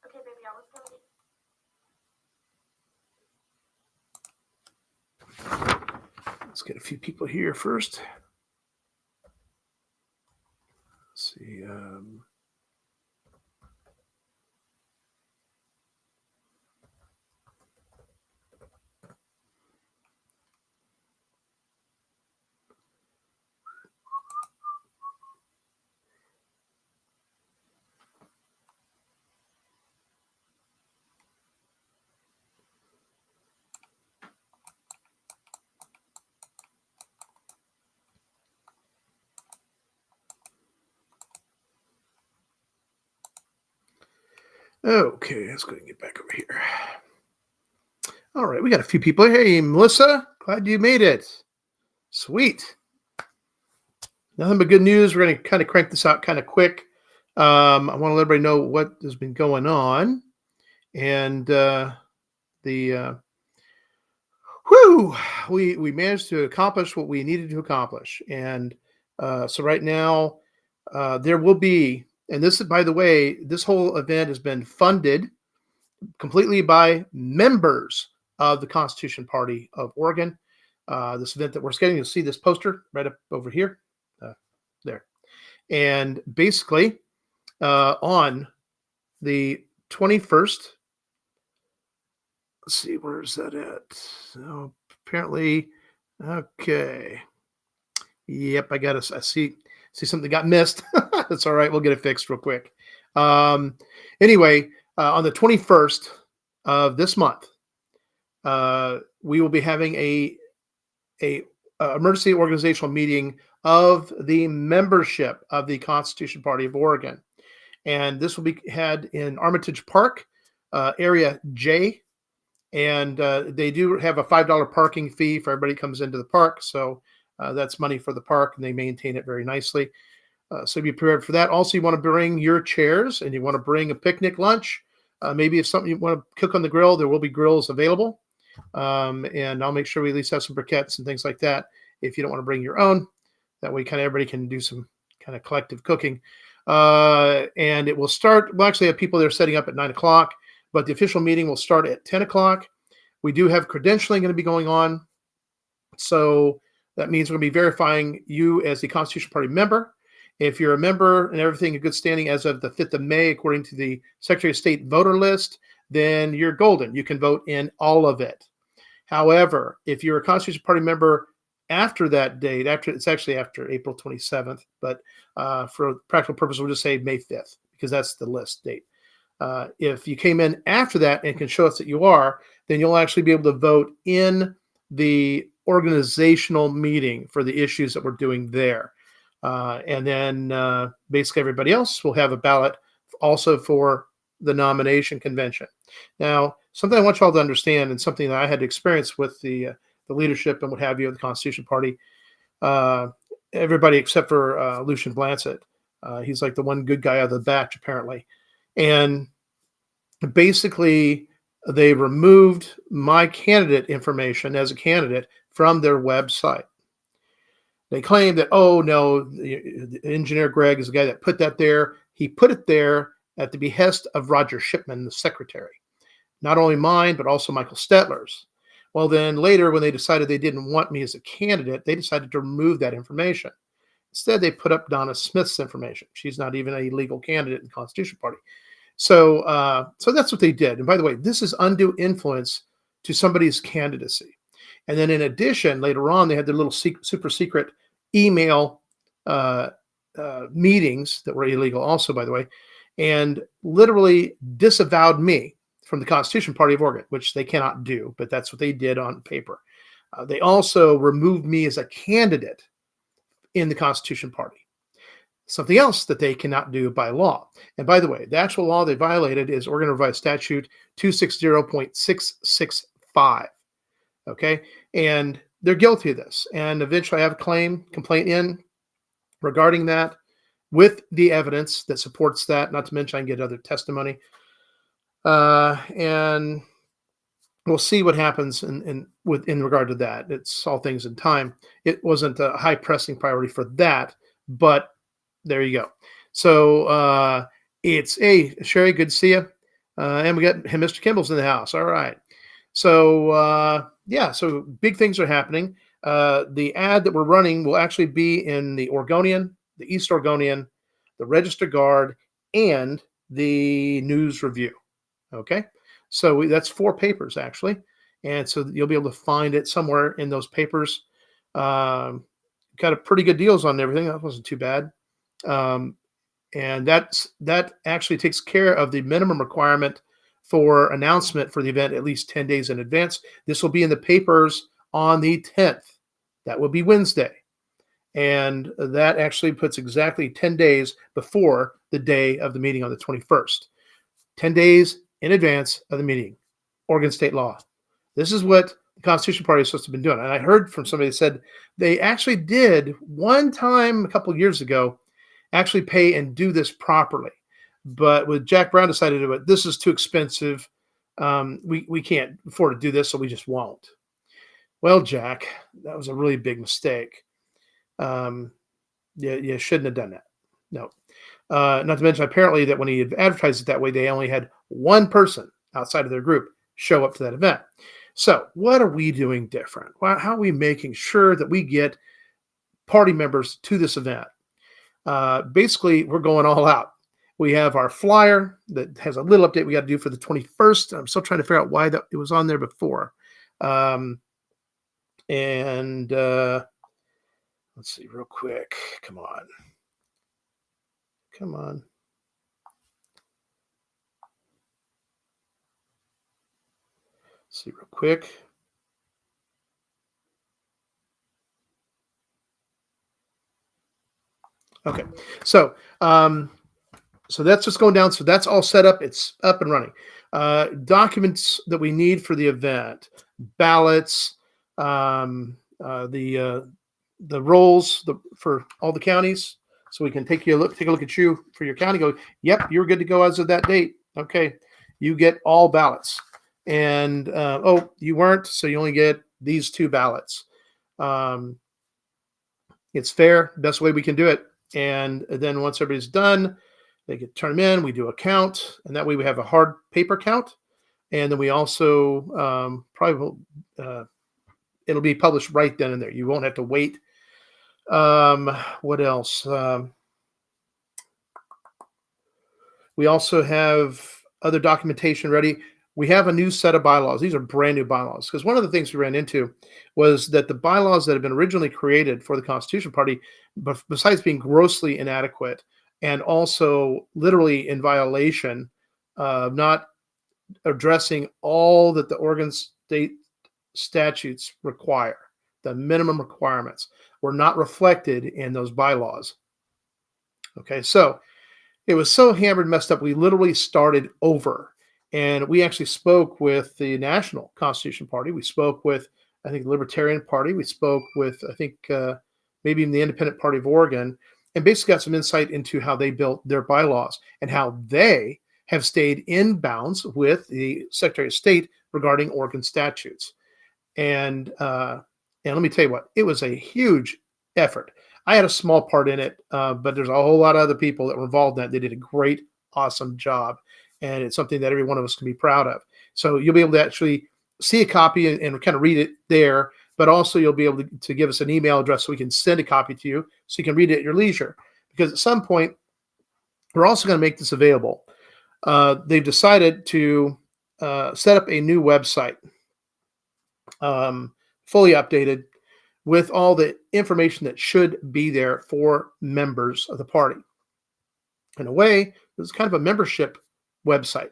Okay, baby, I was gonna Let's get a few people here first. Let's see. Okay, let's go ahead and get back over here. All right, we got a few people. Hey, Melissa, glad you made it. Sweet. Nothing but good news. We're going to kind of crank this out kind of quick. I want to let everybody know what has been going on. And we managed to accomplish what we needed to accomplish. And so right now, there will be, and this is, by the way, this whole event has been funded completely by members of the Constitution Party of Oregon. This event that we're scheduling, you'll see this poster right up over here, there. And basically, on the 21st, let's see, where's that at? So apparently, okay. Yep, I see something got missed. That's all right. We'll get it fixed real quick. Anyway, on the 21st of this month, we will be having a emergency organizational meeting of the membership of the Constitution Party of Oregon. And this will be had in Armitage Park, Area J. And they do have a $5 parking fee for everybody who comes into the park. So that's money for the park, and they maintain it very nicely. So be prepared for that. Also, you want to bring your chairs, and you want to bring a picnic lunch. Maybe if something you want to cook on the grill, there will be grills available. And I'll make sure we at least have some briquettes and things like that if you don't want to bring your own. That way, kind of everybody can do some kind of collective cooking. And it will start, we'll actually have people there setting up at 9 o'clock, but the official meeting will start at 10 o'clock. We do have credentialing going to be going on. So that means we're going to be verifying you as a Constitution Party member. If you're a member and everything in good standing as of the 5th of May, according to the Secretary of State voter list, then you're golden. You can vote in all of it. However, if you're a Constitution Party member after that date, it's actually after April 27th, but for practical purposes, we'll just say May 5th, because that's the list date. If you came in after that and can show us that you are, then you'll actually be able to vote in the organizational meeting for the issues that we're doing there. And then basically everybody else will have a ballot also for the nomination convention. Now, something I want you all to understand, and something that I had experience with the leadership and what have you of the Constitution Party, everybody except for Lucian Blancett. He's like the one good guy out of the batch, apparently. And basically, they removed my candidate information as a candidate from their website. They claim that, oh, no, the engineer Greg is the guy that put that there. He put it there at the behest of Roger Shipman, the secretary. Not only mine, but also Michael Stetler's. Well, then later, when they decided they didn't want me as a candidate, they decided to remove that information. Instead, they put up Donna Smith's information. She's not even a legal candidate in the Constitution Party. So that's what they did. And by the way, this is undue influence to somebody's candidacy. And then in addition, later on, they had their little super secret email meetings that were illegal also, by the way, and literally disavowed me from the Constitution Party of Oregon, which they cannot do, but that's what they did on paper. They also removed me as a candidate in the Constitution Party. Something else that they cannot do by law. And by the way, the actual law they violated is Oregon Revised Statute 260.665. Okay, and they're guilty of this. And eventually I have a complaint in regarding that with the evidence that supports that, not to mention I can get other testimony. And we'll see what happens in regard to that. It's all things in time. It wasn't a high pressing priority for that, but There you go. So it's Sherry, good to see you. And we got Mr. Kimball's in the house. All right. So yeah, so big things are happening. The ad that we're running will actually be in the Oregonian, the East Oregonian, the Register Guard, and the News Review. Okay, so that's 4 papers actually, and so you'll be able to find it somewhere in those papers. Um, got a pretty good deals on everything. That wasn't too bad. Um, and that actually takes care of the minimum requirement for announcement for the event at least 10 days in advance. This will be in the papers on the 10th. That will be Wednesday. And that actually puts exactly 10 days before the day of the meeting on the 21st. 10 days in advance of the meeting. Oregon state law. This is what the Constitution Party is supposed to have been doing. And I heard from somebody that said they actually did one time a couple of years ago actually pay and do this properly. But with Jack Brown decided to do it, this is too expensive. We can't afford to do this, so we just won't. Well, Jack, that was a really big mistake. You shouldn't have done that. No. Not to mention, apparently, that when he advertised it that way, they only had one person outside of their group show up to that event. So, what are we doing different? How are we making sure that we get party members to this event? Basically, we're going all out. We have our flyer that has a little update we got to do for the 21st. I'm still trying to figure out why it was on there before. And let's see real quick. Come on. Let's see real quick. Okay, so that's just going down. So that's all set up. It's up and running. Documents that we need for the event: ballots, the rolls for all the counties, so we can take a look at you for your county. Go, yep, you're good to go as of that date. Okay, you get all ballots, and oh, you weren't, so you only get these 2 ballots. It's fair, best way we can do it. And then once everybody's done, they get turn them in. We do a count, and that way we have a hard paper count. And then we also probably it'll be published right then and there. You won't have to wait. What else? We also have other documentation ready. We have a new set of bylaws. These are brand new bylaws, because one of the things we ran into was that the bylaws that had been originally created for the Constitution Party, besides being grossly inadequate and also literally in violation of not addressing all that the Oregon state statutes require, the minimum requirements were not reflected in those bylaws. Okay, so it was so hammered, messed up, we literally started over. And we actually spoke with the National Constitution Party. We spoke with, I think, the Libertarian Party. We spoke with, I think, maybe even the Independent Party of Oregon, and basically got some insight into how they built their bylaws and how they have stayed in bounds with the Secretary of State regarding Oregon statutes. And let me tell you what, it was a huge effort. I had a small part in it, but there's a whole lot of other people that were involved in that. They did a great, awesome job. And it's something that every one of us can be proud of. So you'll be able to actually see a copy and kind of read it there, but also you'll be able to give us an email address so we can send a copy to you so you can read it at your leisure. Because at some point, we're also going to make this available. They've decided to set up a new website, fully updated, with all the information that should be there for members of the party. In a way, it's kind of a membership website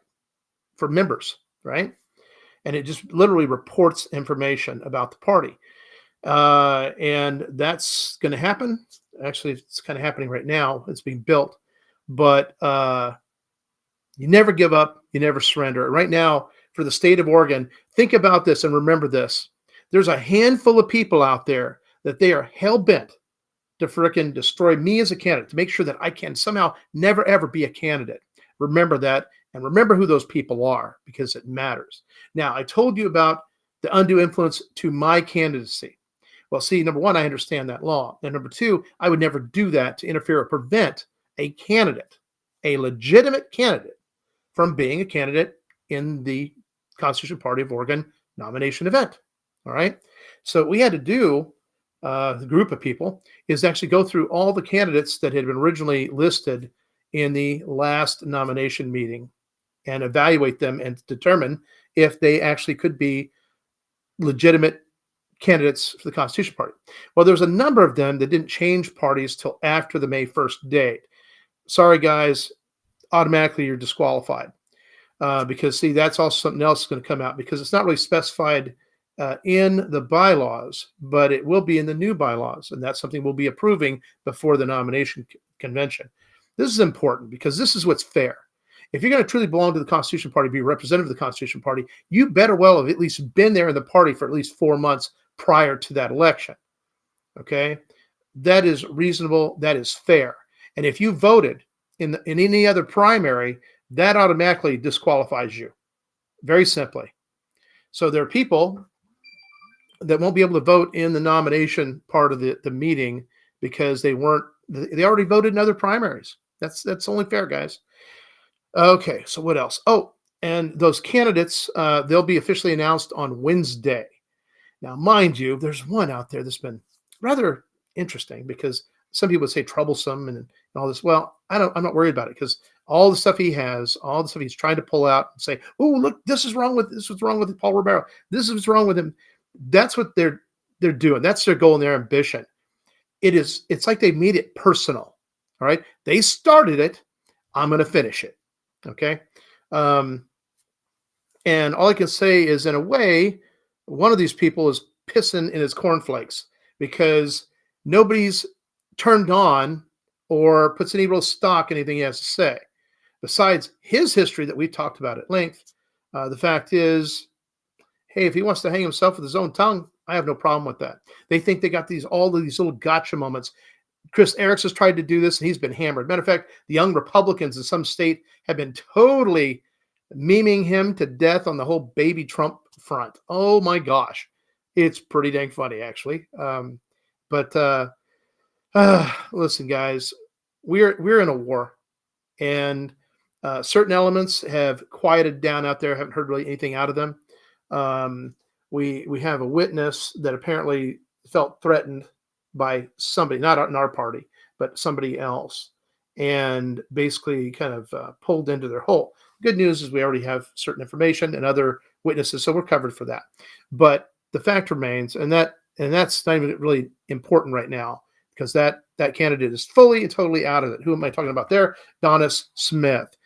for members, right? And it just literally reports information about the party. And that's going to happen. Actually, it's kind of happening right now. It's being built. But you never give up. You never surrender. Right now, for the state of Oregon, think about this and remember this. There's a handful of people out there that they are hell-bent to frickin' destroy me as a candidate, to make sure that I can somehow never, ever be a candidate. Remember that, and remember who those people are, because it matters. Now, I told you about the undue influence to my candidacy. Well, see, number one, I understand that law. And number two, I would never do that to interfere or prevent a candidate, a legitimate candidate, from being a candidate in the Constitution Party of Oregon nomination event. All right. So what we had to do, the group of people, is actually go through all the candidates that had been originally listed in the last nomination meeting and evaluate them and determine if they actually could be legitimate candidates for the Constitution Party. Well, there's a number of them that didn't change parties till after the May 1st date. Sorry, guys, automatically you're disqualified. Because see, that's also something else that's going to come out because it's not really specified in the bylaws, but it will be in the new bylaws, and that's something we'll be approving before the nomination convention. This is important because this is what's fair. If you're going to truly belong to the Constitution Party, be a representative of the Constitution Party, you better well have at least been there in the party for at least 4 months prior to that election. Okay, that is reasonable. That is fair. And if you voted in any other primary, that automatically disqualifies you, very simply. So there are people that won't be able to vote in the nomination part of the meeting because they already voted in other primaries. That's only fair, guys. Okay, so what else? Oh, and those candidates, they'll be officially announced on Wednesday. Now, mind you, there's one out there that's been rather interesting because some people would say troublesome and all this. Well, I'm not worried about it because all the stuff he has, all the stuff he's trying to pull out and say, oh, look, this is wrong with Paul Romero. This is what's wrong with him. That's what they're doing. That's their goal and their ambition. It's like they made it personal. All right. They started it. I'm going to finish it. Okay. And all I can say is, in a way, one of these people is pissing in his cornflakes because nobody's turned on or puts any real stock in anything he has to say. Besides his history that we talked about at length, the fact is, hey, if he wants to hang himself with his own tongue, I have no problem with that. They think they got all of these little gotcha moments. Chris Erickson has tried to do this, and he's been hammered. Matter of fact, the young Republicans in some state have been totally memeing him to death on the whole baby Trump front. Oh, my gosh. It's pretty dang funny, actually. Listen, guys, we're in a war, and certain elements have quieted down out there. Haven't heard really anything out of them. We have a witness that apparently felt threatened by somebody, not in our party, but somebody else, and basically kind of pulled into their hole. Good news is we already have certain information and other witnesses, so we're covered for that. But the fact remains, and that's not even really important right now because that candidate is fully and totally out of it. Who am I talking about there? Donis Smith.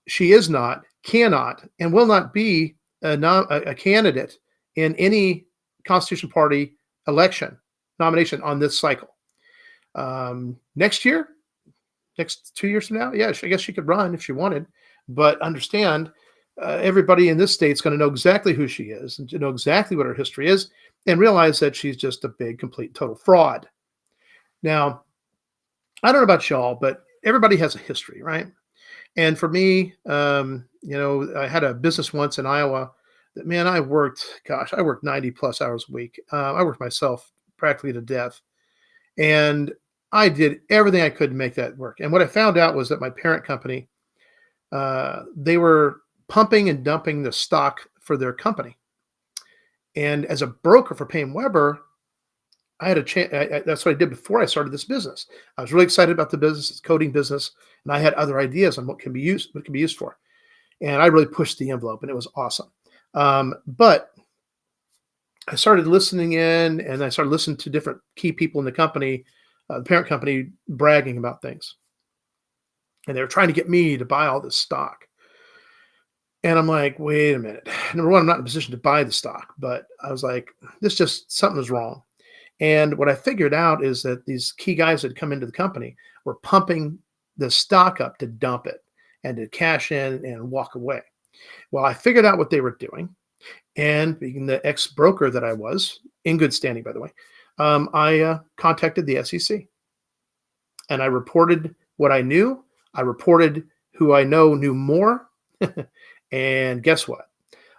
She is not, cannot, and will not be a candidate in any Constitution Party nomination on this cycle. Next 2 years from now, yeah, I guess she could run if she wanted. But understand, everybody in this state is going to know exactly who she is and to know exactly what her history is and realize that she's just a big, complete, total fraud. Now, I don't know about y'all, but everybody has a history, right? And for me, I had a business once in Iowa that, man, I worked 90 plus hours a week. I worked myself practically to death. And I did everything I could to make that work. And what I found out was that my parent company, they were pumping and dumping the stock for their company. And as a broker for Payne Weber, I had a chance. That's what I did before I started this business. I was really excited about the business, it's coding business, and I had other ideas on what it can be used for. And I really pushed the envelope, and it was awesome. But I started listening in, and I started listening to different key people in the company, the parent company, bragging about things. And they were trying to get me to buy all this stock. And I'm like, wait a minute. Number one, I'm not in a position to buy the stock, but I was like, something was wrong. And what I figured out is that these key guys that had come into the company were pumping the stock up to dump it and to cash in and walk away. Well, I figured out what they were doing. And being the ex-broker that I was, in good standing, by the way, I contacted the SEC. And I reported what I knew. I reported who I knew more. And guess what?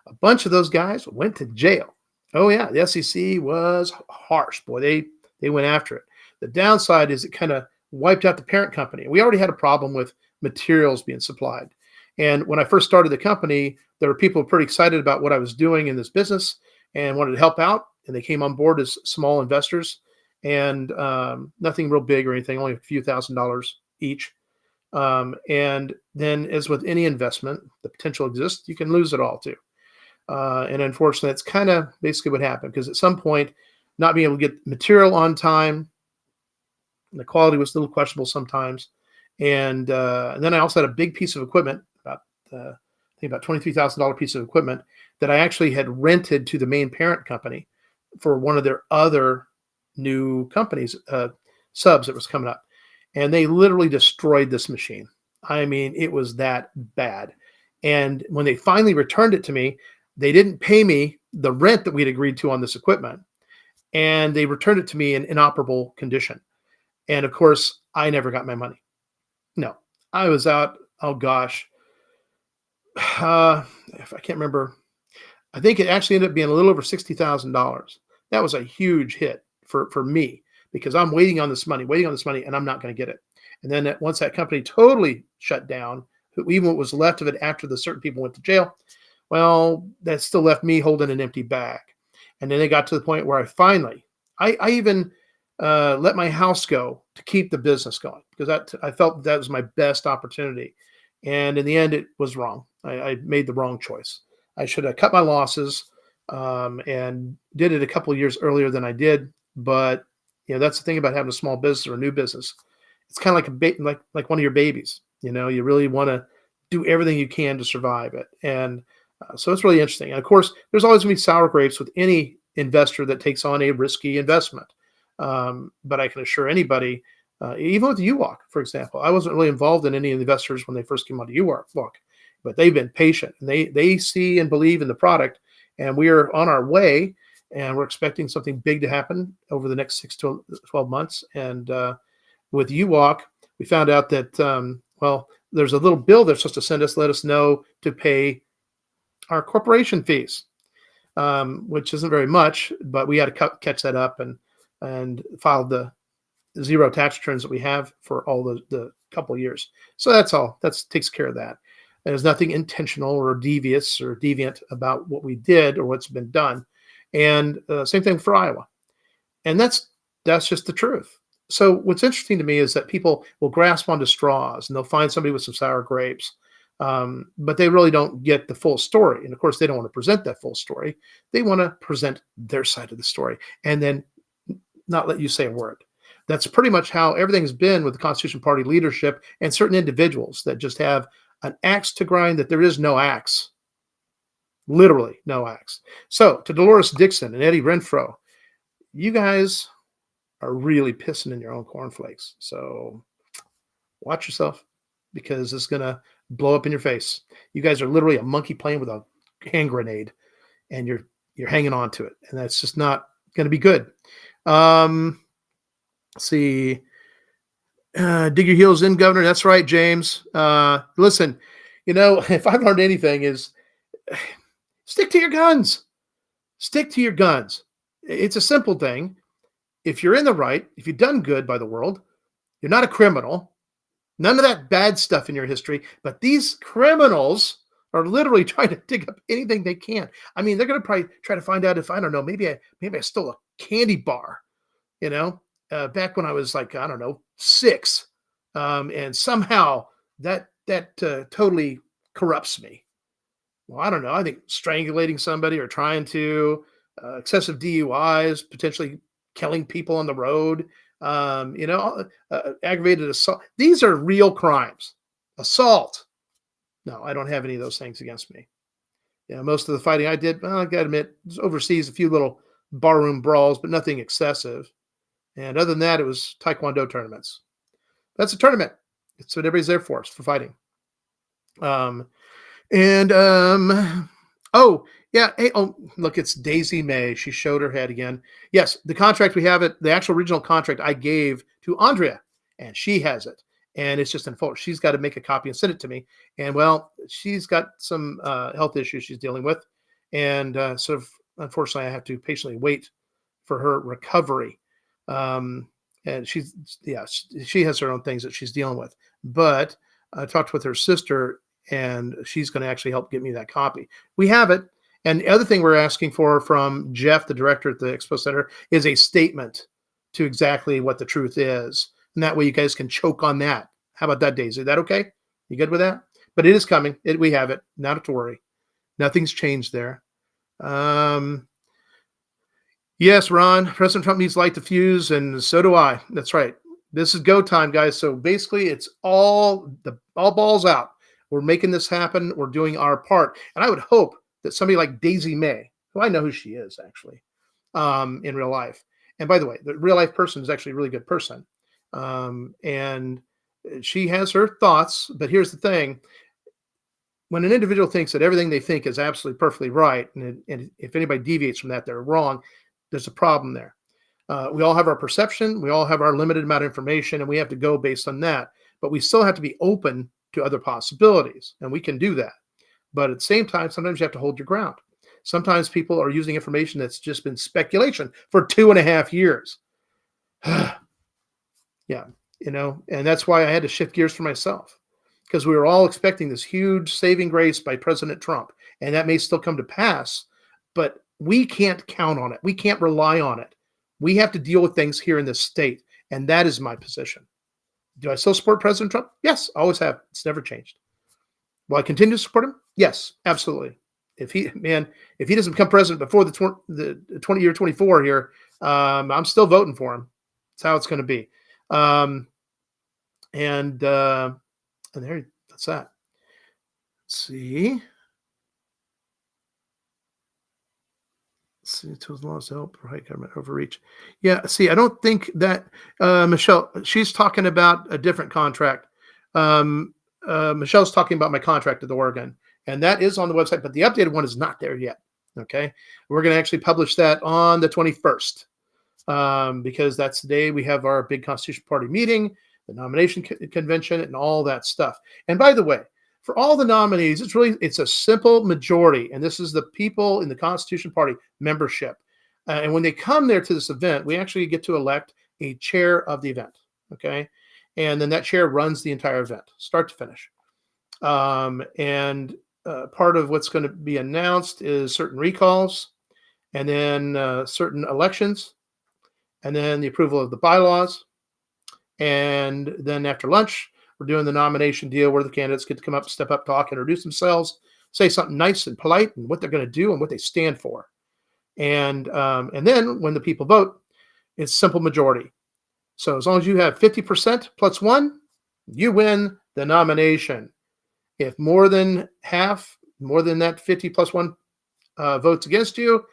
A bunch of those guys went to jail. Oh yeah, the SEC was harsh. Boy, they went after it. The downside is it kind of wiped out the parent company. We already had a problem with materials being supplied. And when I first started the company, there were people pretty excited about what I was doing in this business and wanted to help out. And they came on board as small investors and nothing real big or anything, only a few $1,000s each. And then, as with any investment, the potential exists. You can lose it all too. And unfortunately, that's kind of basically what happened because at some point, not being able to get material on time, the quality was a little questionable sometimes. And then I also had a big piece of equipment, I think about $23,000 piece of equipment that I actually had rented to the main parent company for one of their other new companies, subs that was coming up. And they literally destroyed this machine. I mean, it was that bad. And when they finally returned it to me, they didn't pay me the rent that we'd agreed to on this equipment, and they returned it to me in inoperable condition. And of course, I never got my money. No, I was out. Oh gosh, if I can't remember, I think it actually ended up being a little over $60,000. That was a huge hit for me because I'm waiting on this money, and I'm not going to get it. And then once that company totally shut down, even what was left of it after the certain people went to jail, well, that still left me holding an empty bag. And then it got to the point where I even let my house go to keep the business going because I felt that was my best opportunity. And in the end, it was wrong. I made the wrong choice. I should have cut my losses and did it a couple of years earlier than I did. But that's the thing about having a small business or a new business. It's kind of like one of your babies. You really want to do everything you can to survive it. And so it's really interesting. And of course, there's always going to be sour grapes with any investor that takes on a risky investment. But I can assure anybody, even with UWalk, for example, I wasn't really involved in any of the investors when they first came onto UWalk, but they've been patient and they see and believe in the product, and we are on our way, and we're expecting something big to happen over the next 6 to 12 months. And with UWalk, we found out that there's a little bill they're supposed to send us, let us know to pay our corporation fees, which isn't very much, but we had to catch that up and filed the zero tax returns that we have for all the couple of years. So that's all. That takes care of that. There's nothing intentional or devious or deviant about what we did or what's been done. And same thing for Iowa. And that's just the truth. So what's interesting to me is that people will grasp onto straws and they'll find somebody with some sour grapes, but they really don't get the full story. And of course, they don't want to present that full story. They want to present their side of the story and then not let you say a word. That's pretty much how everything's been with the Constitution Party leadership and certain individuals that just have an axe to grind that there is no axe. Literally no axe. So to Dolores Dixon and Eddie Renfro, you guys are really pissing in your own cornflakes. So watch yourself because it's going to blow up in your face. You guys are literally a monkey playing with a hand grenade and you're hanging on to it. And that's just not going to be good. Let's see. Dig your heels in, Governor. That's right, James. Listen, if I've learned anything is stick to your guns. Stick to your guns. It's a simple thing. If you're in the right, if you've done good by the world, you're not a criminal. None of that bad stuff in your history. But these criminals are literally trying to dig up anything they can. I mean, they're going to probably try to find out if, I don't know, maybe I stole a candy bar, back when I was like, I don't know, 6. And somehow that totally corrupts me. Well, I don't know. I think strangulating somebody or trying to excessive DUIs, potentially killing people on the road, aggravated assault. These are real crimes. Assault. No, I don't have any of those things against me. Most of the fighting I did, well, I got to admit, was overseas, a few little barroom brawls, but nothing excessive. And other than that, it was Taekwondo tournaments. That's a tournament. It's what everybody's there for fighting. Oh, yeah. Hey, look, it's Daisy May. She showed her head again. Yes, the contract we have the actual original contract I gave to Andrea, and she has it. And it's just in folder. She's got to make a copy and send it to me. And well, she's got some health issues she's dealing with. And so unfortunately, I have to patiently wait for her recovery. And she has her own things that she's dealing with. But I talked with her sister, and she's going to actually help get me that copy. We have it. And the other thing we're asking for from Jeff, the director at the Expo Center, is a statement to exactly what the truth is. And that way you guys can choke on that. How about that, Daisy? Is that okay? You good with that? But it is coming. We have it. Not to worry. Nothing's changed there. Yes, Ron, President Trump needs light to fuse, and so do I. That's right. This is go time, guys. So basically, it's all balls out. We're making this happen. We're doing our part. And I would hope that somebody like Daisy May, who I know who she is actually, in real life. And by the way, the real life person is actually a really good person. And she has her thoughts, but here's the thing. When an individual thinks that everything they think is absolutely perfectly right, and if anybody deviates from that, they're wrong, there's a problem there. We all have our perception. We all have our limited amount of information, and we have to go based on that. But we still have to be open to other possibilities, and we can do that. But at the same time, sometimes you have to hold your ground. Sometimes people are using information that's just been speculation for 2.5 years. Yeah, and that's why I had to shift gears for myself, because we were all expecting this huge saving grace by President Trump, and that may still come to pass, but we can't count on it. We can't rely on it. We have to deal with things here in this state, and that is my position. Do I still support President Trump? Yes, always have. It's never changed. Will I continue to support him? Yes, absolutely. If he doesn't become president before the 2024 here, I'm still voting for him. That's how it's going to be. And there, that's that. Let's see. See, tools lost help, right? Government overreach. Yeah. See, I don't think that Michelle. She's talking about a different contract. Michelle's talking about my contract at the Oregon, and that is on the website, but the updated one is not there yet. Okay, we're going to actually publish that on the 21st, because that's the day we have our big Constitution Party meeting, the nomination convention, and all that stuff. And by the way, for all the nominees, it's a simple majority, and this is the people in the Constitution Party membership. And when they come there to this event, we actually get to elect a chair of the event. Okay, and then that chair runs the entire event, start to finish. And part of what's going to be announced is certain recalls, and then certain elections, and then the approval of the bylaws, and then after lunch, we're doing the nomination deal where the candidates get to come up, step up, talk, introduce themselves, say something nice and polite, and what they're going to do and what they stand for. And then when the people vote, it's simple majority. So as long as you have 50% plus one, you win the nomination. If more than half, more than that 50 plus one votes against you,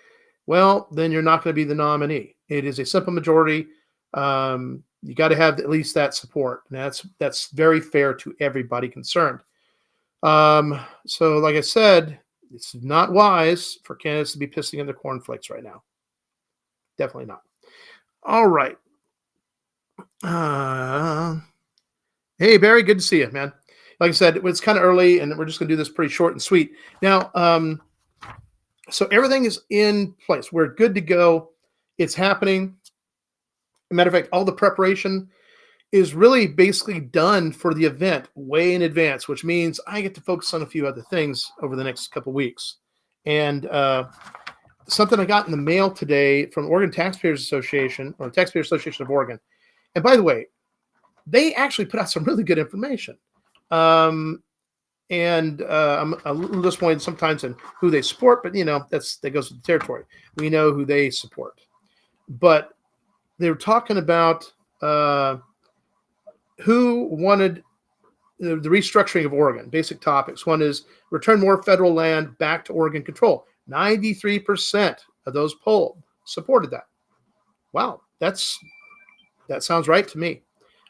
well, then you're not going to be the nominee. It is a simple majority. You got to have at least that support. And that's very fair to everybody concerned. So like I said, it's not wise for candidates to be pissing in their cornflakes right now. Definitely not. All right. Hey, Barry, good to see you, man. Like I said, it's kind of early, and we're just going to do this pretty short and sweet. Now, so everything is in place. We're good to go. It's happening. Matter of fact, all the preparation is really basically done for the event way in advance, which means I get to focus on a few other things over the next couple of weeks. And something I got in the mail today from Oregon Taxpayers Association, or Taxpayers Association of Oregon. And by the way, they actually put out some really good information. I'm a little disappointed sometimes in who they support, but that goes with the territory. We know who they support. But they were talking about who wanted the restructuring of Oregon. Basic topics. One is return more federal land back to Oregon control. 93% of those polled supported that. Wow, that sounds right to me.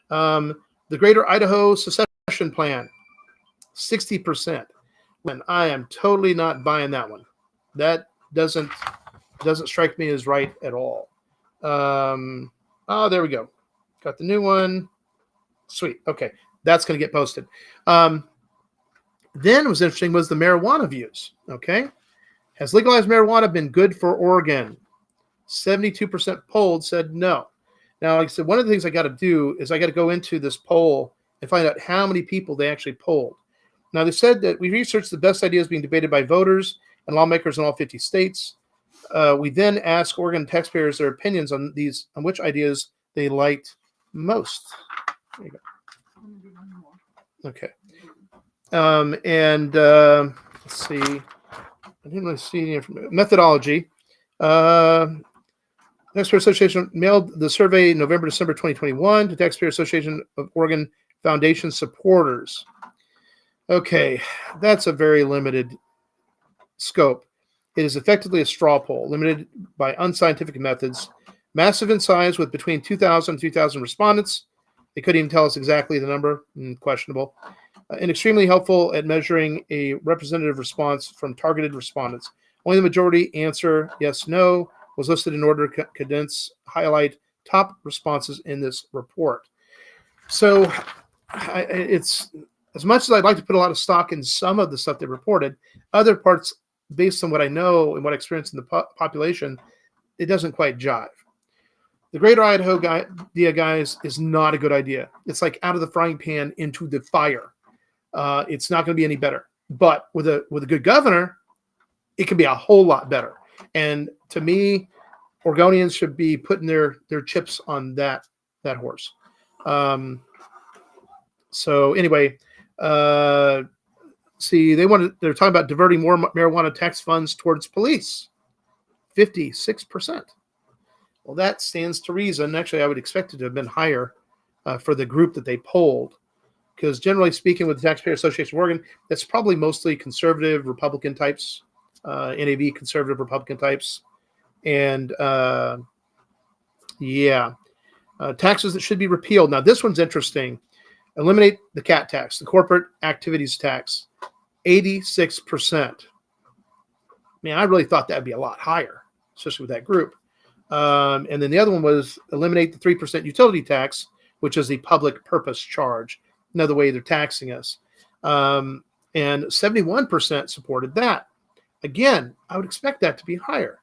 The Greater Idaho Secession Plan, 60%. And I am totally not buying that one. That doesn't strike me as right at all. Oh, there we go. Got the new one. Sweet. Okay. That's going to get posted. Then what was interesting was the marijuana views. Okay. Has legalized marijuana been good for Oregon? 72% polled said no. Now, like I said, one of the things I got to do is I got to go into this poll and find out how many people they actually polled. Now, they said that we researched the best ideas being debated by voters and lawmakers in all 50 states. We then asked Oregon taxpayers their opinions on which ideas they liked most. There you go. Okay. Let's see. I didn't really see any information. Methodology. Taxpayer Association mailed the survey November, December 2021 to Taxpayer Association of Oregon Foundation supporters. Okay, that's a very limited scope. It is effectively a straw poll, limited by unscientific methods, massive in size with between 2,000 and 3,000 respondents. They couldn't even tell us exactly the number, questionable, and extremely helpful at measuring a representative response from targeted respondents. Only the majority answer, yes, no, was listed in order to condense, highlight top responses in this report. So it's, as much as I'd like to put a lot of stock in some of the stuff they reported, other parts, based on what I know and what I experience in the population, it doesn't quite jive. The Greater Idaho idea, guys, is not a good idea. It's like out of the frying pan into the fire. It's not going to be any better. But with a good governor, it can be a whole lot better. And to me, Oregonians should be putting their chips on that horse. So anyway, see, they're talking about diverting more marijuana tax funds towards police. 56%. Well, that stands to reason. Actually, I would expect it to have been higher for the group that they polled, because generally speaking, with the Taxpayer Association of Oregon, that's probably mostly conservative Republican types, NAV conservative Republican types. And taxes that should be repealed. Now, this one's interesting. Eliminate the CAT tax, the corporate activities tax, 86%. Man, I really thought that'd be a lot higher, especially with that group. And then the other one was eliminate the 3% utility tax, which is the public purpose charge, another way they're taxing us. And 71% supported that. Again, I would expect that to be higher.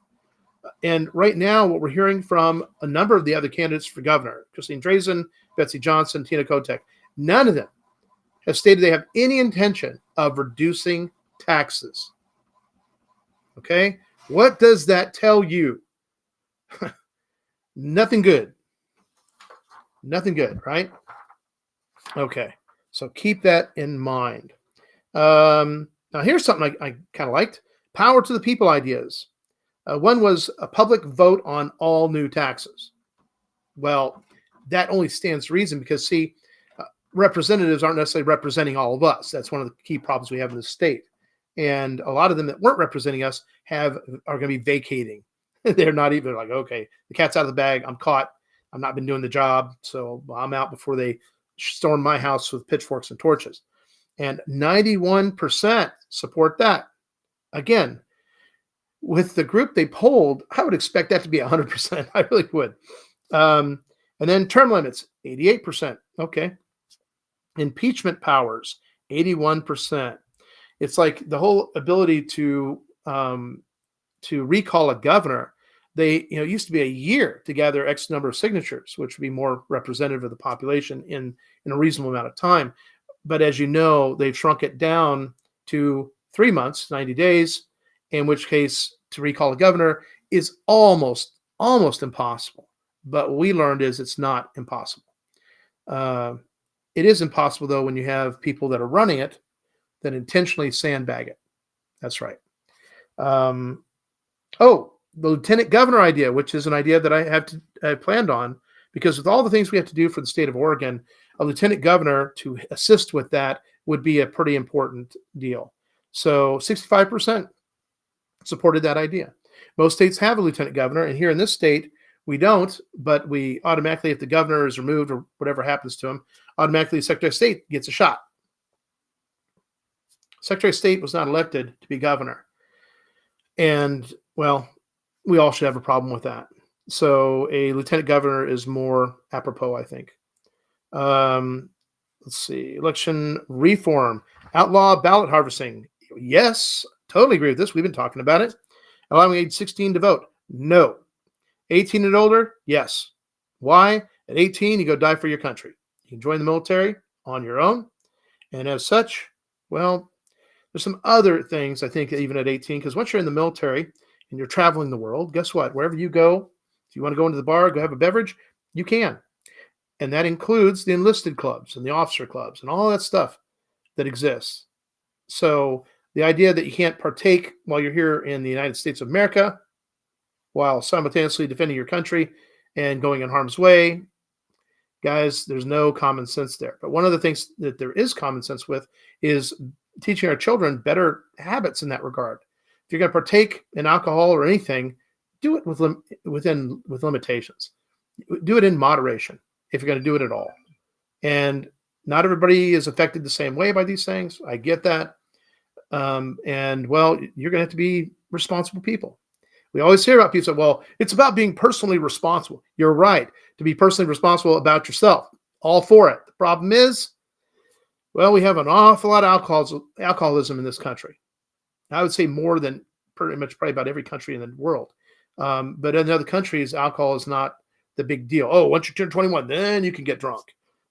And right now, what we're hearing from a number of the other candidates for governor, Christine Drazan, Betsy Johnson, Tina Kotek, none of them have stated they have any intention of reducing taxes. Okay? What does that tell you? Nothing good. Nothing good, right? Okay. So keep that in mind. Now, here's something I kind of liked. Power to the people ideas. One was a public vote on all new taxes. Well, that only stands to reason because, see, representatives aren't necessarily representing all of us. That's one of the key problems we have in the state. And a lot of them that weren't representing us are going to be vacating. They're not even like, okay, the cat's out of the bag. I'm caught. I've not been doing the job. So I'm out before they storm my house with pitchforks and torches. And 91% support that. Again, with the group they polled, I would expect that to be 100%. I really would. And then term limits, 88%. Okay. Impeachment powers, 81%. It's like the whole ability to recall a governor. It used to be a year to gather X number of signatures, which would be more representative of the population in a reasonable amount of time. But as you know, they've shrunk it down to 3 months, 90 days, in which case to recall a governor is almost impossible. But what we learned is it's not impossible. It is impossible, though, when you have people that are running it that intentionally sandbag it. That's right. The lieutenant governor idea, which is an idea that I planned on, because with all the things we have to do for the state of Oregon, a lieutenant governor to assist with that would be a pretty important deal. So 65% supported that idea. Most states have a lieutenant governor, and here in this state, we don't, but we automatically, if the governor is removed or whatever happens to him, automatically the Secretary of State gets a shot. Secretary of State was not elected to be governor. And, well, we all should have a problem with that. So a lieutenant governor is more apropos, I think. Let's see. Election reform. Outlaw ballot harvesting. Yes, Totally agree with this. We've been talking about it. Allowing age 16 to vote. No. 18 and older? Yes. Why? At 18, you go die for your country. You can join the military on your own. And as such, well, there's some other things I think even at 18, because once you're in the military and you're traveling the world, guess what? Wherever you go, if you want to go into the bar, go have a beverage, you can. And that includes the enlisted clubs and the officer clubs and all that stuff that exists. So the idea that you can't partake while you're here in the United States of America while simultaneously defending your country and going in harm's way, guys, there's no common sense there. But one of the things that there is common sense with is teaching our children better habits in that regard. If you're going to partake in alcohol or anything, do it with limitations. Do it in moderation if you're going to do it at all. And not everybody is affected the same way by these things. I get that. And well, you're going to have to be responsible people. We always hear about people say, well, it's about being personally responsible. You're right. To be personally responsible about yourself. All for it. The problem is, well, we have an awful lot of alcoholism in this country. I would say more than pretty much probably about every country in the world. But in other countries, alcohol is not the big deal. Oh, once you turn 21, then you can get drunk.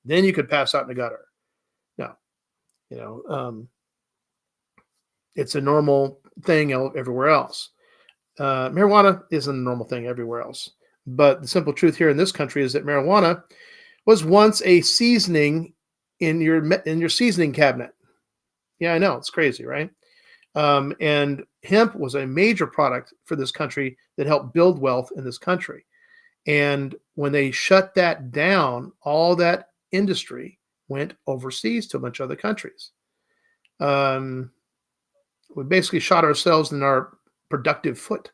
Then you could pass out in the gutter. No, it's a normal thing everywhere else. Marijuana isn't a normal thing everywhere else. But the simple truth here in this country is that marijuana was once a seasoning in your seasoning cabinet. Yeah, I know. It's crazy, right? And hemp was a major product for this country that helped build wealth in this country. And when they shut that down, all that industry went overseas to a bunch of other countries. We basically shot ourselves in our productive foot.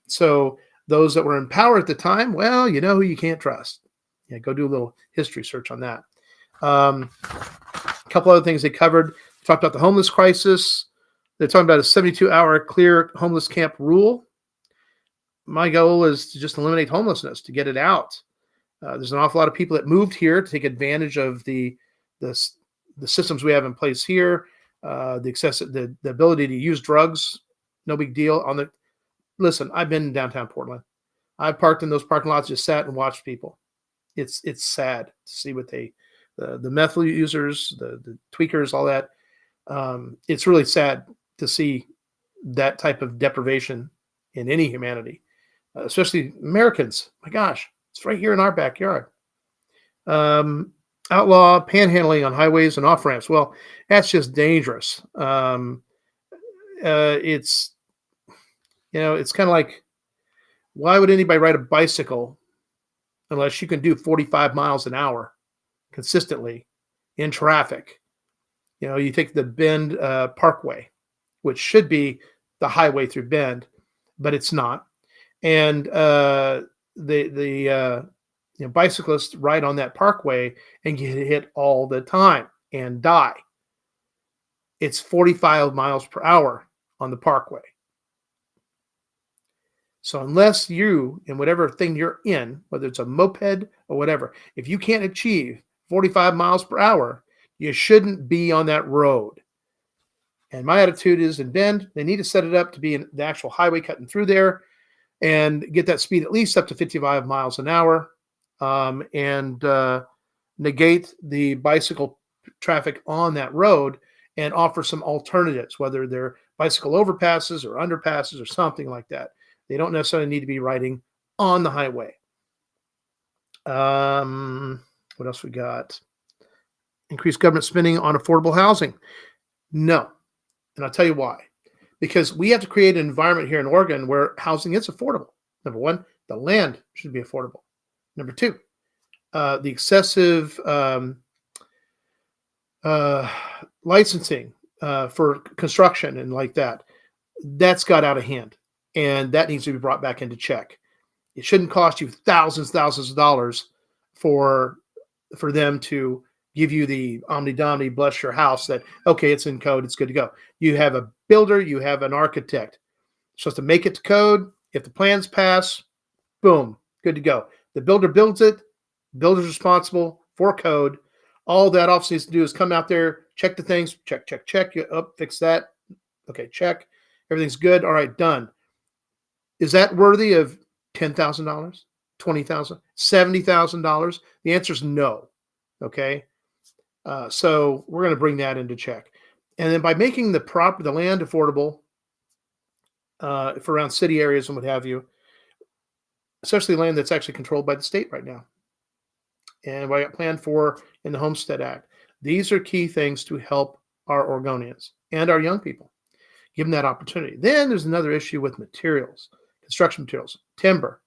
So those that were in power at the time, well, you know who you can't trust. Yeah, go do a little history search on that. A couple other things they covered. Talked about the homeless crisis. They're talking about a 72-hour clear homeless camp rule. My goal is to just eliminate homelessness, to get it out. There's an awful lot of people that moved here to take advantage of the systems we have in place here, the ability to use drugs, no big deal. Listen, I've been in downtown Portland. I parked in those parking lots, just sat and watched people. It's sad to see what the meth users, the tweakers, all that. It's really sad to see that type of deprivation in any humanity, especially Americans. My gosh, it's right here in our backyard. Outlaw panhandling on highways and off ramps. Well, that's just dangerous. It's kind of like, why would anybody ride a bicycle unless you can do 45 miles an hour consistently in traffic? You take the Bend Parkway, which should be the highway through Bend, but it's not. And bicyclists ride on that parkway and get hit all the time and die. It's 45 miles per hour on the parkway. So unless you, in whatever thing you're in, whether it's a moped or whatever, if you can't achieve 45 miles per hour, you shouldn't be on that road. And my attitude is, in Bend, they need to set it up to be the actual highway cutting through there and get that speed at least up to 55 miles an hour, and negate the bicycle traffic on that road and offer some alternatives, whether they're bicycle overpasses or underpasses or something like that. They don't necessarily need to be riding on the highway. What else we got? Increase government spending on affordable housing. No. And I'll tell you why. Because we have to create an environment here in Oregon where housing is affordable. Number one, the land should be affordable. Number two, the excessive licensing for construction and like that's got out of hand. And that needs to be brought back into check. It shouldn't cost you thousands of dollars for them to give you the omni-domni, bless your house, that, okay, it's in code, it's good to go. You have a builder, you have an architect. Supposed to make it to code. If the plans pass, boom, good to go. The builder builds it. Builder's responsible for code. All that office needs to do is come out there, check the things, check. You fix that. Okay, check. Everything's good. All right, done. Is that worthy of $10,000, 20,000, $70,000? The answer is no. Okay, so we're going to bring that into check, and then by making the land affordable for around city areas and what have you, especially land that's actually controlled by the state right now, and what I got planned for in the Homestead Act. These are key things to help our Oregonians and our young people. Give them that opportunity. Then there's another issue with materials, construction materials, timber,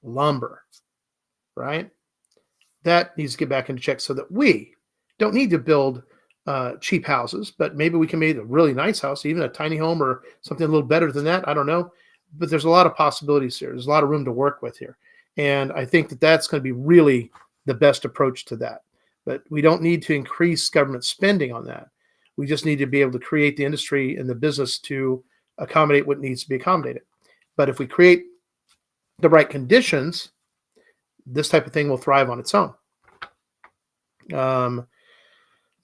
lumber, right? That needs to get back into check so that we don't need to build cheap houses, but maybe we can make a really nice house, even a tiny home or something a little better than that. I don't know. But there's a lot of possibilities here. There's a lot of room to work with here. And I think that that's going to be really the best approach to that. But we don't need to increase government spending on that. We just need to be able to create the industry and the business to accommodate what needs to be accommodated. But if we create the right conditions, this type of thing will thrive on its own.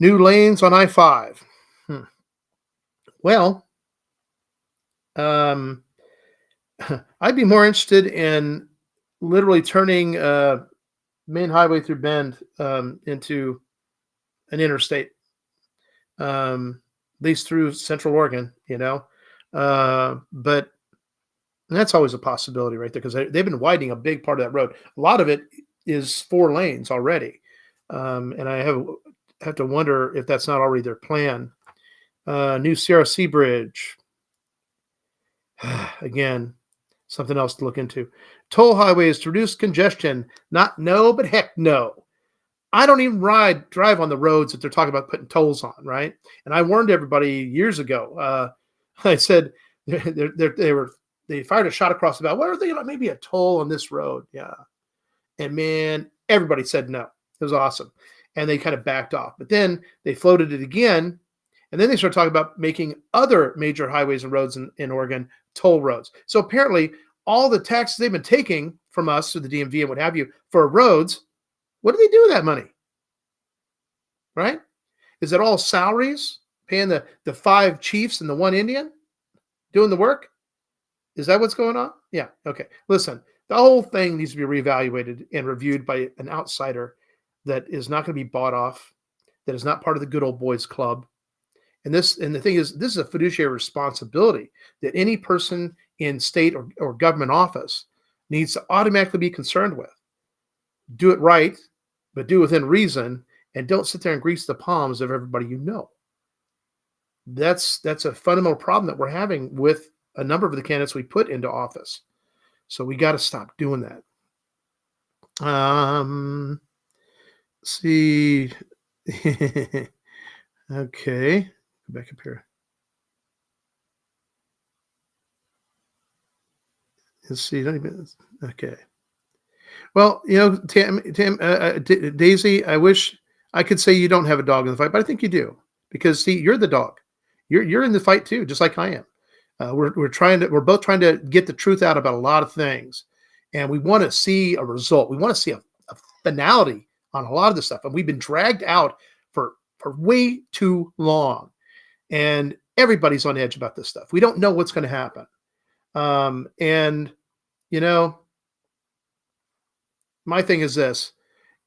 New lanes on I-5. Well, I'd be more interested in literally turning main highway through Bend into an interstate, at least through Central Oregon, but that's always a possibility right there because they've been widening a big part of that road. A lot of it is 4 lanes already, and I have to wonder if that's not already their plan. New CRC bridge. Again, something else to look into. Toll highways to reduce congestion. Not no, but heck no. I don't even drive on the roads that they're talking about putting tolls on, right? And I warned everybody years ago. I said they fired a shot across the bow. What are they thinking about? Maybe a toll on this road. Yeah. And man, everybody said no. It was awesome. And they kind of backed off. But then they floated it again. And then they started talking about making other major highways and roads in Oregon toll roads. So apparently all the taxes they've been taking from us through the DMV and what have you for roads, what do they do with that money? Right? Is it all salaries, paying the 5 chiefs and the 1 Indian doing the work? Is that what's going on? Yeah. Okay. Listen, the whole thing needs to be reevaluated and reviewed by an outsider that is not going to be bought off, that is not part of the good old boys club. And the thing is, this is a fiduciary responsibility that any person in state or government office needs to automatically be concerned with. Do it right, but do it within reason, and don't sit there and grease the palms of everybody you know. That's a fundamental problem that we're having with a number of the candidates we put into office. So we got to stop doing that. See. Okay. Go back up here. Let's see. Okay. Well, Daisy, I wish I could say you don't have a dog in the fight, but I think you do because see, you're the dog. You're in the fight too, just like I am. We're both trying to get the truth out about a lot of things, and we want to see a result. We want to see a finality on a lot of this stuff, and we've been dragged out for way too long, and everybody's on edge about this stuff. We don't know what's going to happen, and my thing is this: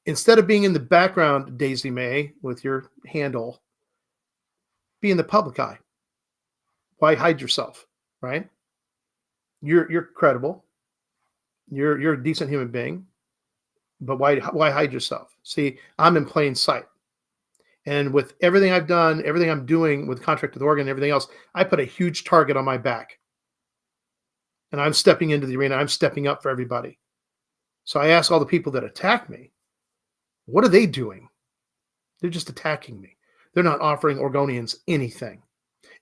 instead of being in the background, Daisy May, with your handle, be in the public eye. Why hide yourself, right? You're credible. You're a decent human being, but why hide yourself? See, I'm in plain sight. And with everything I've done, everything I'm doing with contract with Oregon and everything else, I put a huge target on my back. And I'm stepping into the arena. I'm stepping up for everybody. So I ask all the people that attack me, what are they doing? They're just attacking me. They're not offering Oregonians anything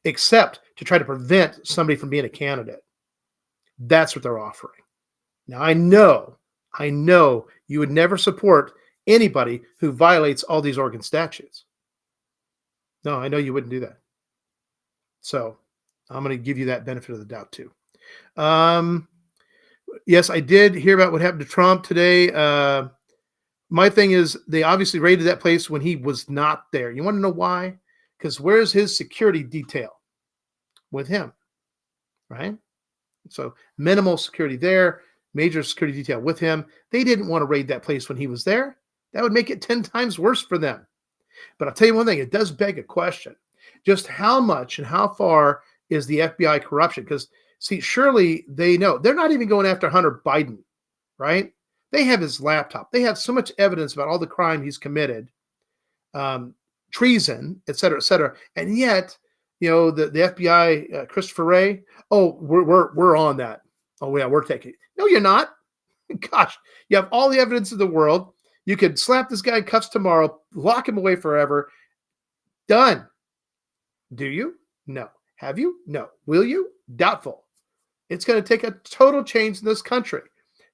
except to try to prevent somebody from being a candidate. That's what they're offering. Now, I know you would never support anybody who violates all these Oregon statutes. No, I know you wouldn't do that. So I'm going to give you that benefit of the doubt too. Yes, I did hear about what happened to Trump today. My thing is they obviously raided that place when he was not there. You want to know why? Because where's his security detail? with him, right? So minimal security there, major security detail with him. They didn't want to raid that place when he was there. That would make it 10 times worse for them. But I'll tell you one thing, it does beg a question. Just how much and how far is the FBI corruption? Because, see, surely they know. They're not even going after Hunter Biden, right? They have his laptop. They have so much evidence about all the crime he's committed, treason, et cetera, et cetera. And yet, the FBI, Christopher Wray, oh, we're on that. Oh, yeah, we're taking it. No, you're not. Gosh, you have all the evidence in the world. You could slap this guy in cuffs tomorrow, lock him away forever. Done. Do you? No. Have you? No. Will you? Doubtful. It's going to take a total change in this country.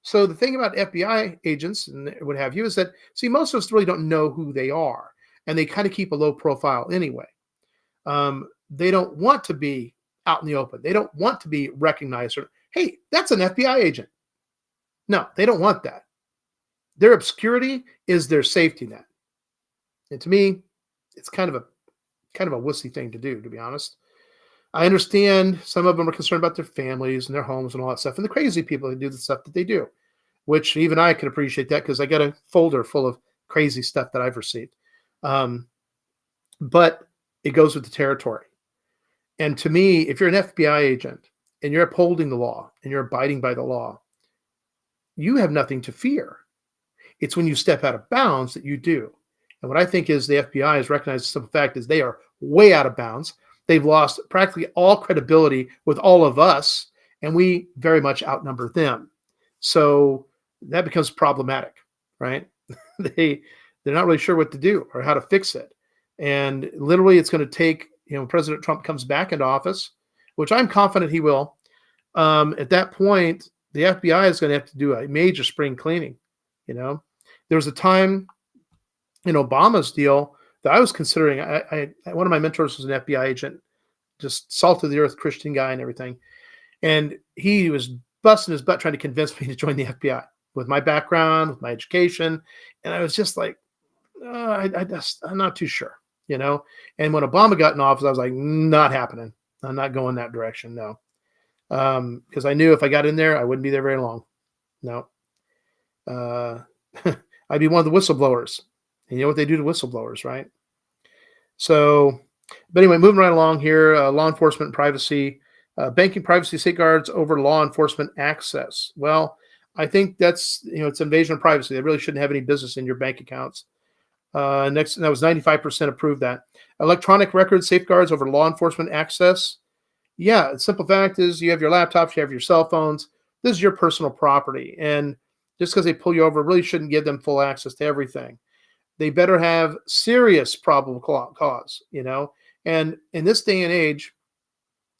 So the thing about FBI agents and what have you is that, see, most of us really don't know who they are, and they kind of keep a low profile anyway. They don't want to be out in the open. They don't want to be recognized. Or, hey, that's an FBI agent. No, they don't want that. Their obscurity is their safety net. And to me, it's kind of a wussy thing to do, to be honest. I understand some of them are concerned about their families and their homes and all that stuff, and the crazy people that do the stuff that they do, which even I can appreciate that because I got a folder full of crazy stuff that I've received. But it goes with the territory. And to me, if you're an FBI agent and you're upholding the law and you're abiding by the law, you have nothing to fear. It's when you step out of bounds that you do. And what I think is the FBI has recognized the simple fact is they are way out of bounds. They've lost practically all credibility with all of us, and we very much outnumber them. So that becomes problematic, right? They're not really sure what to do or how to fix it. And literally it's going to take, when President Trump comes back into office, which I'm confident he will, at that point, the FBI is going to have to do a major spring cleaning. There was a time in Obama's deal that I was considering. One of my mentors was an FBI agent, just salt of the earth Christian guy and everything. And he was busting his butt trying to convince me to join the FBI with my background, with my education. And I was just like, I'm not too sure, And when Obama got in office, I was like, not happening. I'm not going that direction. No. Because I knew if I got in there, I wouldn't be there very long. No. I'd be one of the whistleblowers. And you know what they do to whistleblowers, right? So, but anyway, moving right along here, law enforcement and privacy, banking privacy safeguards over law enforcement access. Well, I think that's, it's invasion of privacy. They really shouldn't have any business in your bank accounts. Next, that was 95% approved that. Electronic record safeguards over law enforcement access. Yeah, the simple fact is you have your laptops, you have your cell phones. This is your personal property. And just because they pull you over really shouldn't give them full access to everything. They better have serious probable cause, And in this day and age,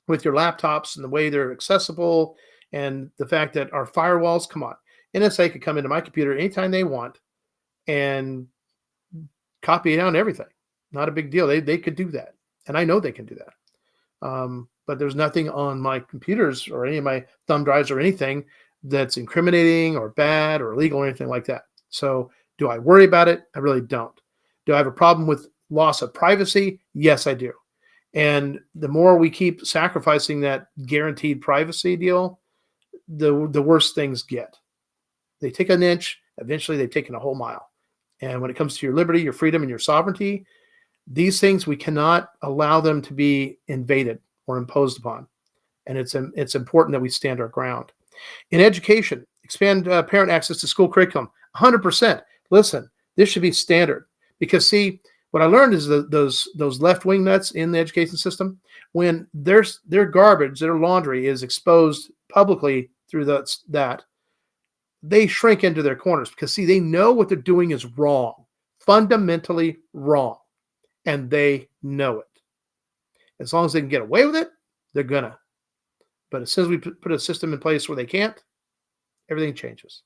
with your laptops and the way they're accessible and the fact that our firewalls, come on, NSA could come into my computer anytime they want and copy down everything. Not a big deal. They could do that. And I know they can do that. But there's nothing on my computers or any of my thumb drives or anything that's incriminating or bad or illegal or anything like that. So do I worry about it? I really don't. Do I have a problem with loss of privacy? Yes, I do. And the more we keep sacrificing that guaranteed privacy deal, the worse things get. They take an inch, eventually they've taken a whole mile. And when it comes to your liberty, your freedom, and your sovereignty, these things, we cannot allow them to be invaded or imposed upon. And it's important that we stand our ground. In education, expand parent access to school curriculum, 100%. Listen, this should be standard because, see, what I learned is that those left-wing nuts in the education system, when their garbage, their laundry is exposed publicly through that, they shrink into their corners because, see, they know what they're doing is wrong, fundamentally wrong, and they know it. As long as they can get away with it, they're gonna. But as soon as we put a system in place where they can't, everything changes.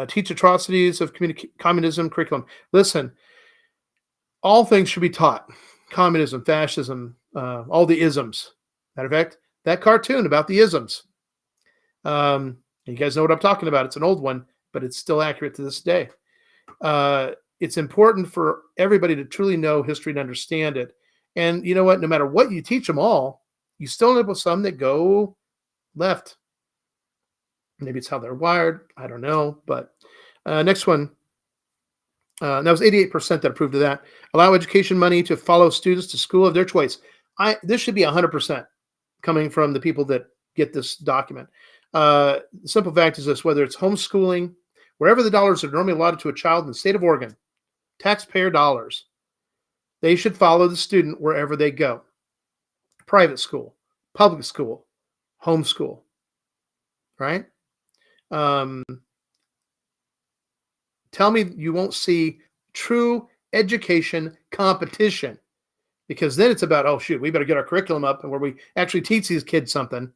Teach atrocities of communism curriculum. Listen, all things should be taught. Communism, fascism, all the isms. Matter of fact, that cartoon about the isms. You guys know what I'm talking about. It's an old one, but it's still accurate to this day. It's important for everybody to truly know history and understand it. And you know what? No matter what you teach them all, you still end up with some that go left. Maybe it's how they're wired. I don't know. But next one. That was 88% that approved of that. Allow education money to follow students to school of their choice. This should be 100% coming from the people that get this document. The simple fact is this: whether it's homeschooling, wherever the dollars are normally allotted to a child in the state of Oregon, taxpayer dollars, they should follow the student wherever they go. Private school, public school, homeschool, right? Um, Tell me you won't see true education competition, because then it's about, oh, shoot, we better get our curriculum up and where we actually teach these kids something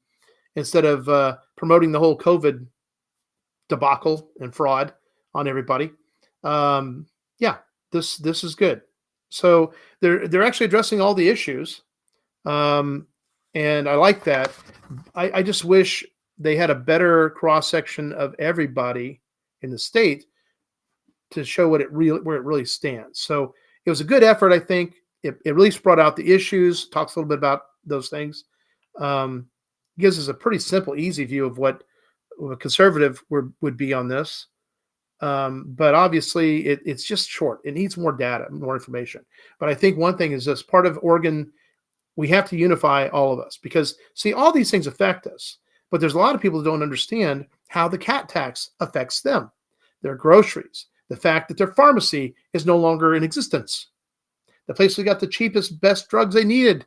instead of promoting the whole COVID debacle and fraud on everybody. Yeah, this is good. So they're actually addressing all the issues, and I like that. I just wish they had a better cross section of everybody in the state to show where it really stands. So it was a good effort, I think. It at least brought out the issues, talks a little bit about those things, gives us a pretty simple, easy view of what a conservative would be on this. But obviously, it's just short. It needs more data, more information. But I think one thing is this: part of Oregon, we have to unify all of us, because, see, all these things affect us. But there's a lot of people who don't understand how the cat tax affects them, their groceries, the fact that their pharmacy is no longer in existence. The place they got the cheapest, best drugs they needed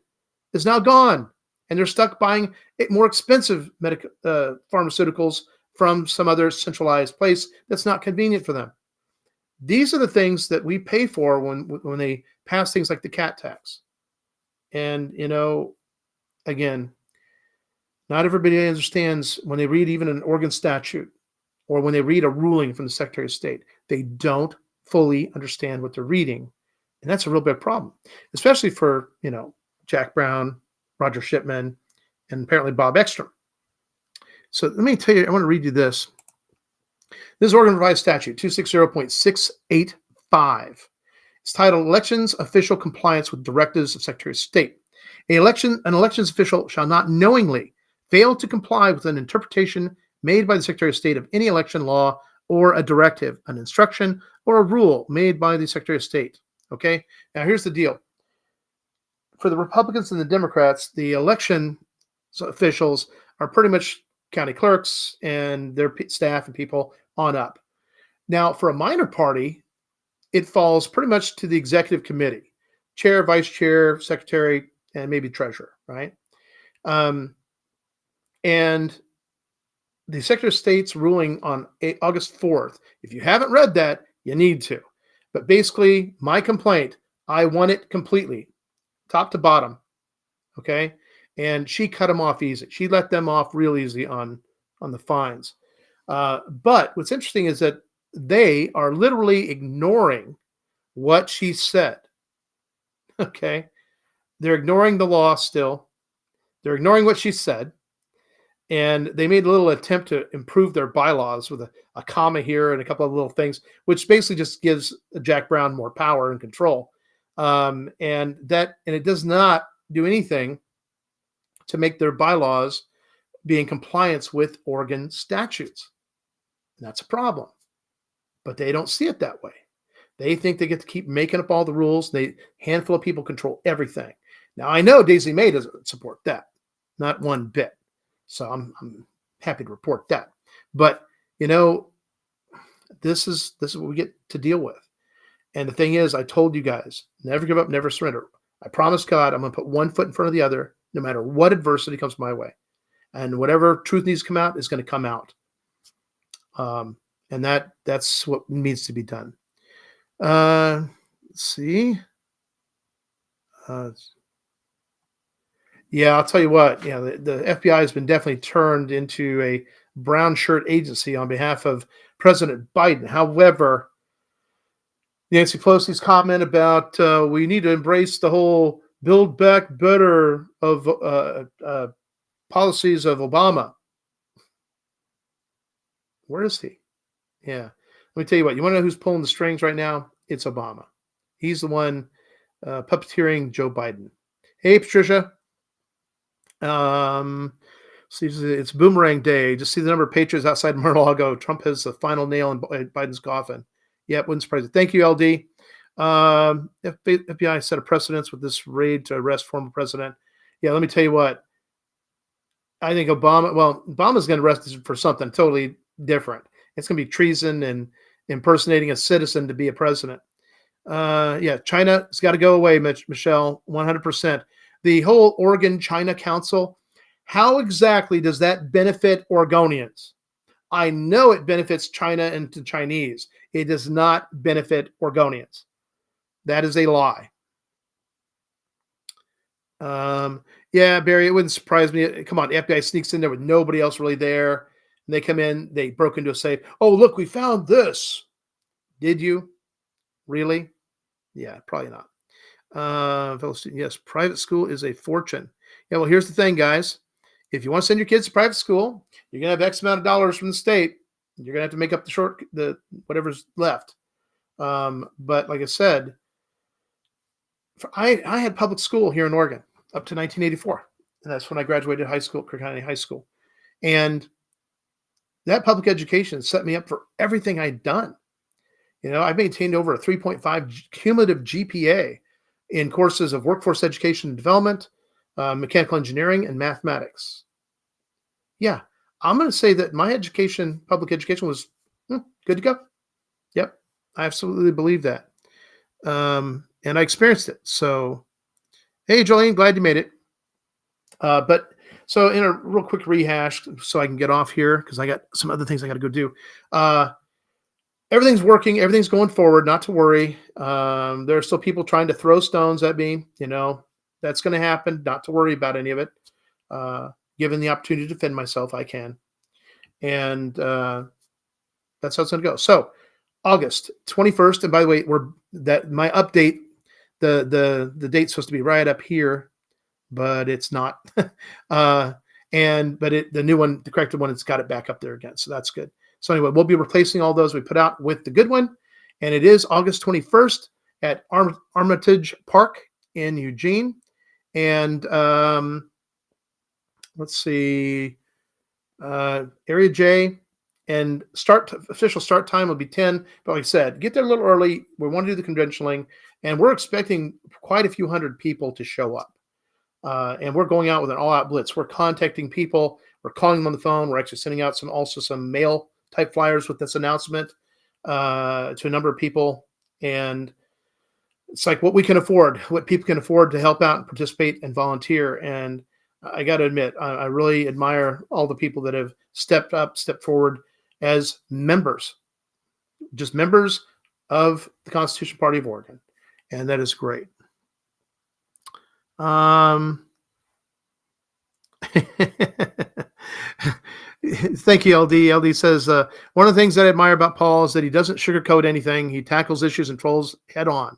is now gone, and they're stuck buying more expensive pharmaceuticals from some other centralized place that's not convenient for them. These are the things that we pay for when they pass things like the cat tax. And, again, not everybody understands when they read even an Oregon statute or when they read a ruling from the Secretary of State. They don't fully understand what they're reading. And that's a real big problem, especially for, Jack Brown, Roger Shipman, and apparently Bob Ekstrom. So let me tell you, I want to read you this. This is Oregon Revised Statute 260.685. It's titled Elections Official Compliance with Directives of Secretary of State. An elections official shall not knowingly fail to comply with an interpretation made by the Secretary of State of any election law or a directive, an instruction, or a rule made by the Secretary of State. Okay? Now, here's the deal. For the Republicans and the Democrats, the election officials are pretty much county clerks and their staff and people on up. Now, for a minor party, it falls pretty much to the executive committee, chair, vice chair, secretary, and maybe treasurer, right? And the Secretary of State's ruling on August 4th, if you haven't read that, you need to. But basically, my complaint, I want it completely, top to bottom, okay? And she cut them off easy. She let them off real easy on the fines. But what's interesting is that they are literally ignoring what she said, okay? They're ignoring the law still. They're ignoring what she said. And they made a little attempt to improve their bylaws with a comma here and a couple of little things, which basically just gives Jack Brown more power and control. And it does not do anything to make their bylaws be in compliance with Oregon statutes. And that's a problem. But they don't see it that way. They think they get to keep making up all the rules. Handful of people control everything. Now, I know Daisy May doesn't support that, not one bit. So I'm happy to report that. But, this is what we get to deal with. And the thing is, I told you guys, never give up, never surrender. I promise God I'm going to put one foot in front of the other, no matter what adversity comes my way. And whatever truth needs to come out is going to come out. And that's what needs to be done. Let's see. Yeah, I'll tell you what. Yeah, the FBI has been definitely turned into a brown shirt agency on behalf of President Biden. However, Nancy Pelosi's comment about we need to embrace the whole build back better of policies of Obama. Where is he? Yeah. Let me tell you what. You want to know who's pulling the strings right now? It's Obama. He's the one puppeteering Joe Biden. Hey, Patricia. See, it's Boomerang Day. Just see the number of patriots outside Mar-a-Lago. Trump has the final nail in Biden's coffin. Yep, wouldn't surprise you. Thank you, LD. FBI set a precedence with this raid to arrest former president. Yeah, let me tell you what. I think Obama's going to arrest for something totally different. It's going to be treason and impersonating a citizen to be a president. Yeah, China's got to go away, Michelle, 100%. The whole Oregon-China Council, how exactly does that benefit Oregonians? I know it benefits China and the Chinese. It does not benefit Oregonians. That is a lie. Yeah, Barry, it wouldn't surprise me. Come on, the FBI sneaks in there with nobody else really there. And they come in, they broke into a safe. Oh, look, we found this. Did you? Really? Yeah, probably not. Fellow student, yes, private school is a fortune. Yeah, well, here's the thing, guys. If you want to send your kids to private school, you're gonna have X amount of dollars from the state. You're gonna have to make up the whatever's left. But like I said, I had public school here in Oregon up to 1984, and that's when I graduated high school, Kirk County High School, and that public education set me up for everything I'd done. You know, I maintained over a 3.5 cumulative GPA in courses of workforce education and development, mechanical engineering, and mathematics. Yeah, I'm going to say that my education, public education, was good to go. Yep, I absolutely believe that. And I experienced it. So, hey, Jolene, glad you made it. But so in a real quick rehash, so I can get off here because I got some other things I got to go do. Everything's working. Everything's going forward. Not to worry. There are still people trying to throw stones at me. You know, that's going to happen. Not to worry about any of it. Given the opportunity to defend myself, I can. And that's how it's going to go. So August 21st. And by the way, my update, the date's supposed to be right up here, but it's not. The new one, the corrected one, it's got it back up there again. So that's good. So anyway, we'll be replacing all those we put out with the good one. And it is August 21st at Armitage Park in Eugene. And let's see, Area J. And official start time will be 10. But like I said, get there a little early. We want to do the credentialing. And we're expecting quite a few hundred people to show up. And we're going out with an all-out blitz. We're contacting people. We're calling them on the phone. We're actually sending out some mail type flyers with this announcement to a number of people. And it's like what we can afford, what people can afford to help out and participate and volunteer. And I got to admit, I really admire all the people that have stepped forward as members, just members of the Constitution Party of Oregon. And that is great. Thank you, LD. LD says, one of the things that I admire about Paul is that he doesn't sugarcoat anything. He tackles issues and trolls head on.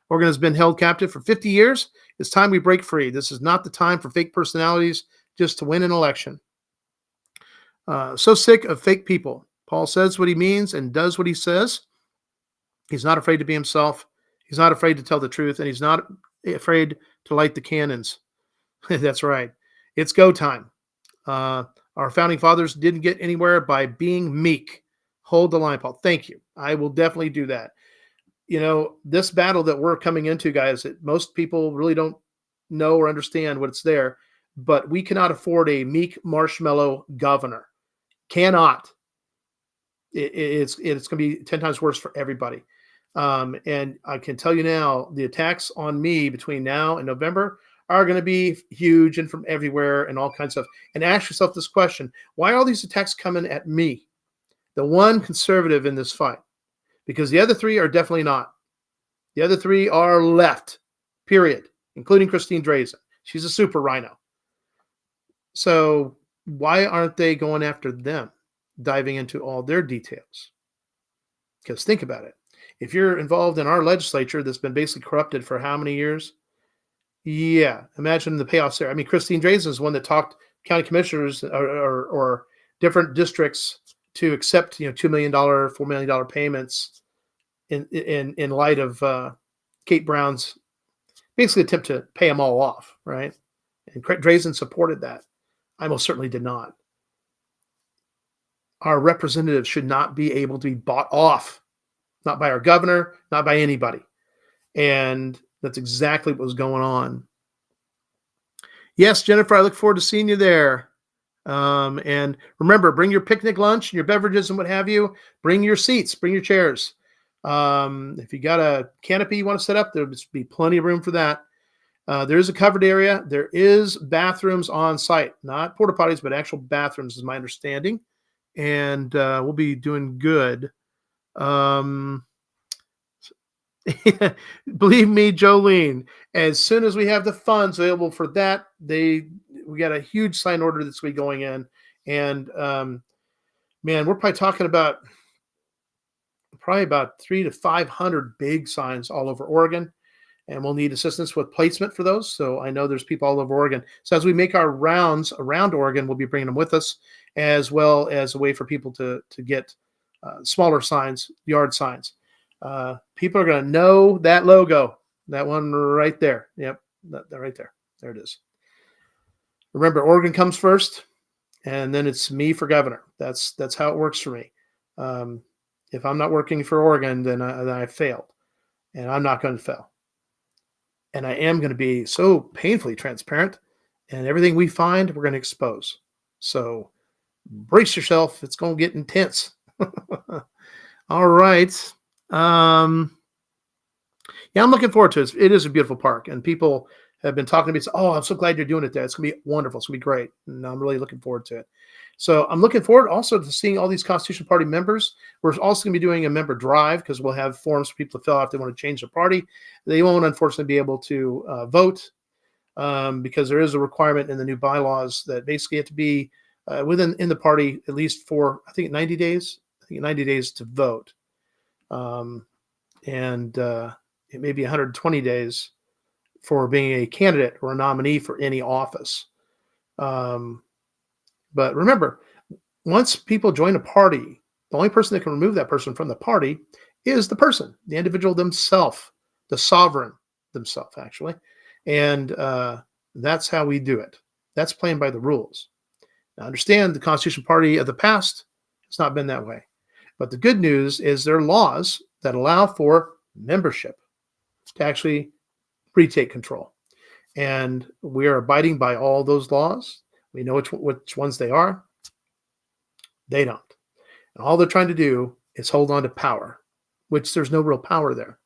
Oregon has been held captive for 50 years. It's time we break free. This is not the time for fake personalities just to win an election. So sick of fake people. Paul says what he means and does what he says. He's not afraid to be himself. He's not afraid to tell the truth, and he's not afraid to light the cannons. That's right. It's go time. Our founding fathers didn't get anywhere by being meek. Hold the line, Paul. Thank you. I will definitely do that. You know, this battle that we're coming into, guys, most people really don't know or understand what's there, but we cannot afford a meek marshmallow governor. Cannot. It's going to be 10 times worse for everybody. And I can tell you now, the attacks on me between now and November are going to be huge and from everywhere and all kinds of stuff. And ask yourself this question: why are all these attacks coming at me, the one conservative in this fight? Because the other three are definitely not. The other three are left, period, including Christine Drazen. She's a super rhino. So why aren't they going after them, diving into all their details? Because think about it. If you're involved in our legislature that's been basically corrupted for how many years? Yeah, imagine the payoffs there. I mean, Christine Drazen is one that talked county commissioners or different districts to accept, $2 million, $4 million payments in light of Kate Brown's basically attempt to pay them all off, right? And Drazen supported that. I most certainly did not. Our representatives should not be able to be bought off, not by our governor, not by anybody. And that's exactly what was going on. Yes, Jennifer, I look forward to seeing you there. And remember, bring your picnic lunch and your beverages and what have you. Bring your seats, bring your chairs. If you got a canopy you want to set up, there'll be plenty of room for that. There is a covered area. There is bathrooms on site, not porta potties, but actual bathrooms is my understanding. And we'll be doing good. Believe me, Jolene, as soon as we have the funds available for that, we got a huge sign order that's going to be going in. And man, we're probably talking about about 300 to 500 big signs all over Oregon. And we'll need assistance with placement for those. So I know there's people all over Oregon. So as we make our rounds around Oregon, we'll be bringing them with us, as well as a way for people to get smaller signs, yard signs. People are going to know that logo, that one right there. Yep, that right there. There it is. Remember, Oregon comes first, and then it's me for governor. That's how it works for me. If I'm not working for Oregon, then I failed, and I'm not going to fail. And I am going to be so painfully transparent, and everything we find, we're going to expose. So brace yourself. It's going to get intense. All right. Yeah, I'm looking forward to it. It is a beautiful park, and people have been talking to me. Oh, I'm so glad you're doing it there. It's going to be wonderful. It's going to be great. And I'm really looking forward to it. So I'm looking forward also to seeing all these Constitution Party members. We're also going to be doing a member drive because we'll have forms for people to fill out if they want to change their party. They won't, unfortunately, be able to vote because there is a requirement in the new bylaws that basically have to be in the party at least for, I think, 90 days. I think 90 days to vote. And it may be 120 days for being a candidate or a nominee for any office. But remember, once people join a party, the only person that can remove that person from the party is the person, the individual themselves, the sovereign themselves, actually. And that's how we do it. That's playing by the rules. Now, understand the Constitution Party of the past, it's not been that way. But the good news is there are laws that allow for membership to actually retake control. And we are abiding by all those laws. We know which ones they are. They don't. And all they're trying to do is hold on to power, which there's no real power there.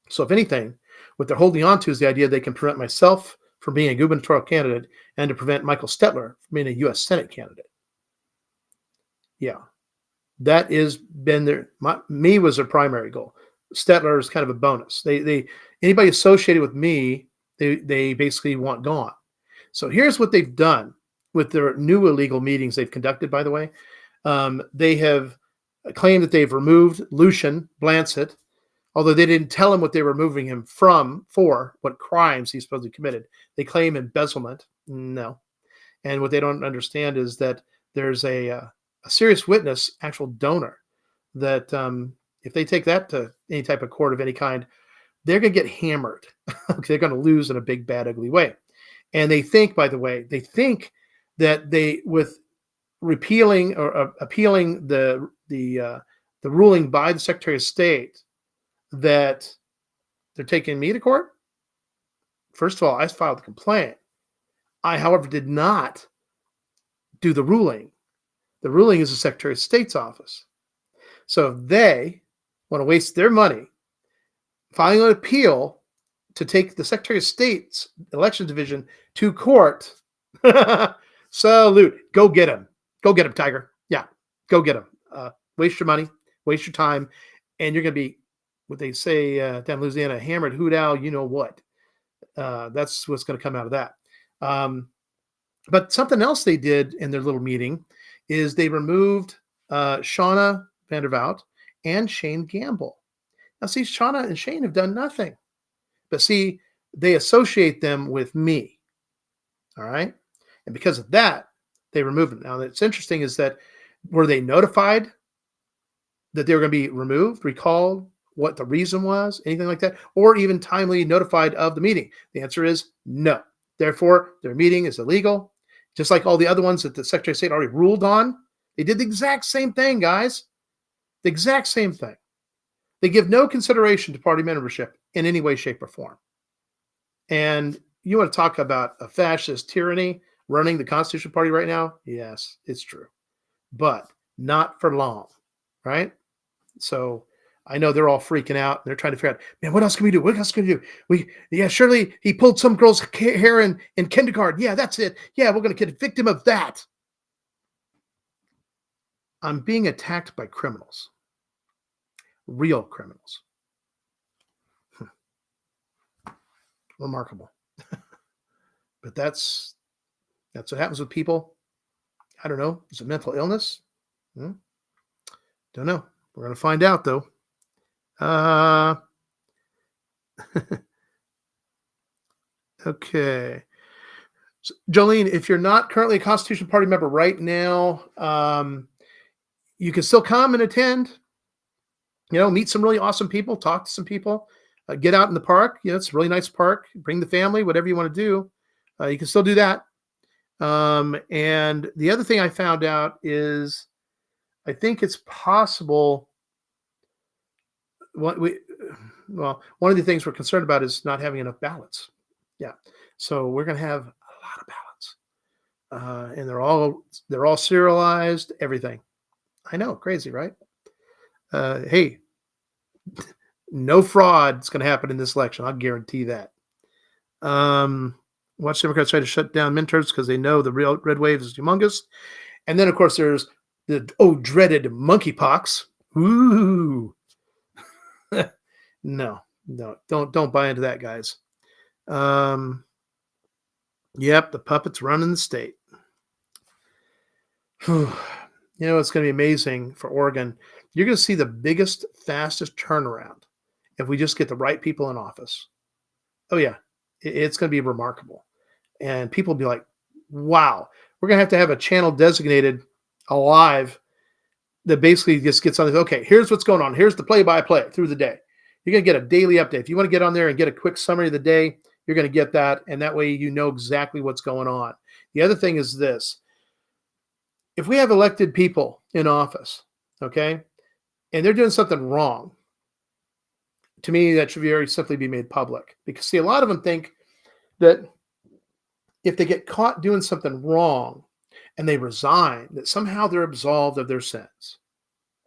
So if anything, what they're holding on to is the idea they can prevent myself from being a gubernatorial candidate and to prevent Michael Stetler from being a U.S. Senate candidate. Yeah. That has been me was their primary goal. Stetler is kind of a bonus. Anybody associated with me, they basically want gone. So here's what they've done with their new illegal meetings they've conducted, by the way. They have claimed that they've removed Lucian Blancett, although they didn't tell him what they were removing him for, what crimes he supposedly committed. They claim embezzlement. No. And what they don't understand is that there's a serious witness, actual donor, that if they take that to any type of court of any kind, they're going to get hammered. They're going to lose in a big, bad, ugly way. And they think, by the way, that with repealing or appealing the ruling by the Secretary of State, that they're taking me to court. First of all, I filed a complaint. I, however, did not do the ruling. The ruling is the Secretary of State's office. So if they want to waste their money filing an appeal to take the Secretary of State's election division to court, salute. Go get him. Go get him, Tiger. Yeah, go get him. Waste your money, waste your time, and you're going to be, what they say down in Louisiana, hammered hoot owl, you know what. That's what's going to come out of that. But something else they did in their little meeting is they removed Shauna Vandervout and Shane Gamble. Now, see, Shauna and Shane have done nothing. But see, they associate them with me. All right? And because of that, they removed them. Now, what's interesting is that were they notified that they were going to be removed, recalled, what the reason was, anything like that, or even timely notified of the meeting? The answer is no. Therefore, their meeting is illegal, just like all the other ones that the Secretary of State already ruled on. They did the exact same thing, guys. The exact same thing. They give no consideration to party membership in any way, shape, or form. And you want to talk about a fascist tyranny running the Constitution Party right now? Yes, it's true. But not for long, right? So I know they're all freaking out. They're trying to figure out, man, what else can we do? What else can we do? Surely he pulled some girl's hair in kindergarten. Yeah, that's it. Yeah, we're going to convict him of that. I'm being attacked by criminals, real criminals. Remarkable. But that's what happens with people. I don't know. Is it mental illness? Don't know. We're going to find out, though. Okay. So, Jolene, if you're not currently a Constitution Party member right now, you can still come and attend. Meet some really awesome people, talk to some people, get out in the park. It's a really nice park. Bring the family, whatever you want to do. You can still do that. And the other thing I found out is I think it's possible. One of the things we're concerned about is not having enough ballots. Yeah. So we're going to have a lot of ballots. And they're all serialized, everything. I know, crazy, right? Hey, no fraud is going to happen in this election. I'll guarantee that. Watch Democrats try to shut down midterms because they know the real red wave is humongous. And then, of course, there's the dreaded monkeypox. Ooh. No, don't buy into that, guys. Yep, the puppets running the state. It's going to be amazing for Oregon. You're going to see the biggest, fastest turnaround if we just get the right people in office. Oh, yeah. It's going to be remarkable. And people will be like, wow, we're going to have a channel designated alive that basically just gets on. Okay, here's what's going on. Here's the play-by-play through the day. You're going to get a daily update. If you want to get on there and get a quick summary of the day, you're going to get that. And that way you know exactly what's going on. The other thing is this. If we have elected people in office, okay, and they're doing something wrong, to me, that should very simply be made public. Because, see, a lot of them think that if they get caught doing something wrong and they resign, that somehow they're absolved of their sins,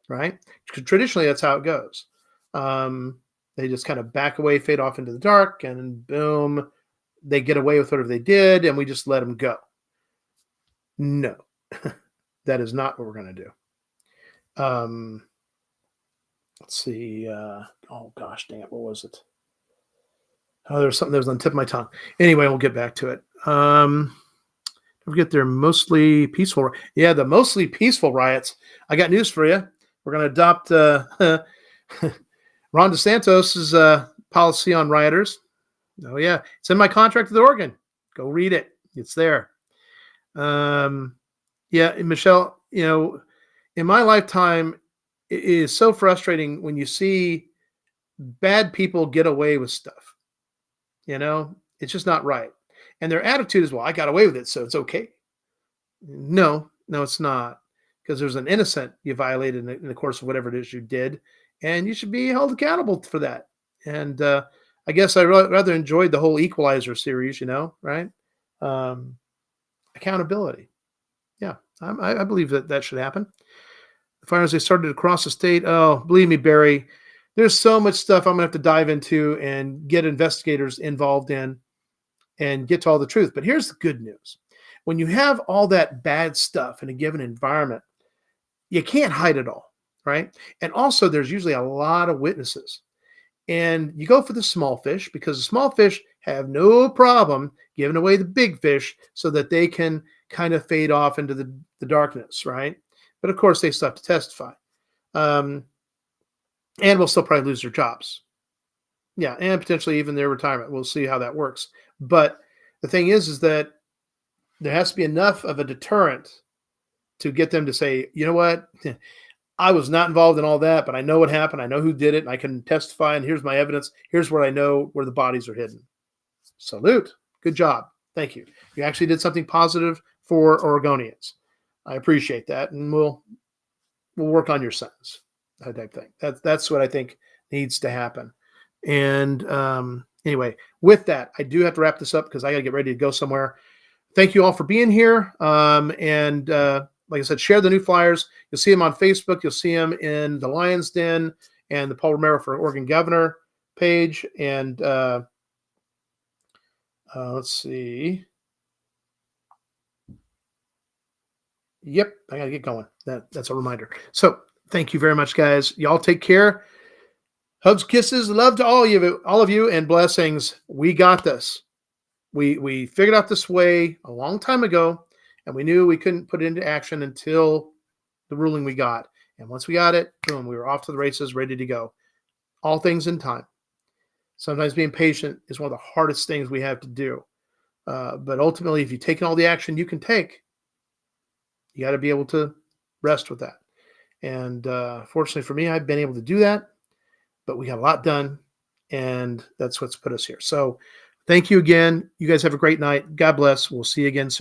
right? Traditionally, that's how it goes. They just kind of back away, fade off into the dark, and boom, they get away with whatever they did, and we just let them go. No, that is not what we're going to do. Let's see. Oh, gosh, dang it. What was it? Oh, there's something that was on the tip of my tongue. Anyway, we'll get back to it. Don't forget they're mostly peaceful. Yeah, the mostly peaceful riots. I got news for you. We're going to adopt Ron DeSantis' policy on rioters. Oh, yeah. It's in my contract with Oregon. Go read it. It's there. Yeah, Michelle, in my lifetime, it is so frustrating when you see bad people get away with stuff. It's just not right. And their attitude is, well, I got away with it, so it's okay. No, it's not. Because there's an innocent you violated in the course of whatever it is you did, and you should be held accountable for that. And I guess I rather enjoyed the whole Equalizer series, right? Accountability. Yeah, I believe that should happen. The fires, they started across the state. Oh, believe me, Barry, there's so much stuff I'm going to have to dive into and get investigators involved in and get to all the truth. But here's the good news. When you have all that bad stuff in a given environment, you can't hide it all, right? And also, there's usually a lot of witnesses. And you go for the small fish because the small fish have no problem giving away the big fish so that they can kind of fade off into the darkness, right? But of course, they still have to testify. And will still probably lose their jobs. Yeah, and potentially even their retirement. We'll see how that works. But the thing is that there has to be enough of a deterrent to get them to say, you know what? I was not involved in all that, but I know what happened. I know who did it, and I can testify, and here's my evidence. Here's where I know where the bodies are hidden. Salute. Good job. Thank you. You actually did something positive for Oregonians. I appreciate that, and we'll work on your sentence, that type thing. That's what I think needs to happen. And anyway, with that, I do have to wrap this up because I got to get ready to go somewhere. Thank you all for being here. And like I said, share the new flyers. You'll see them on Facebook. You'll see them in the Lions Den and the Paul Romero for Oregon Governor page. And let's see. Yep, I got to get going. That's a reminder. So thank you very much, guys. Y'all take care. Hugs, kisses, love to all of you, and blessings. We got this. We figured out this way a long time ago, and we knew we couldn't put it into action until the ruling we got. And once we got it, boom, we were off to the races, ready to go. All things in time. Sometimes being patient is one of the hardest things we have to do. But ultimately, if you've taken all the action you can take, you got to be able to rest with that. And fortunately for me, I've been able to do that. But we got a lot done, and that's what's put us here. So thank you again. You guys have a great night. God bless. We'll see you again soon.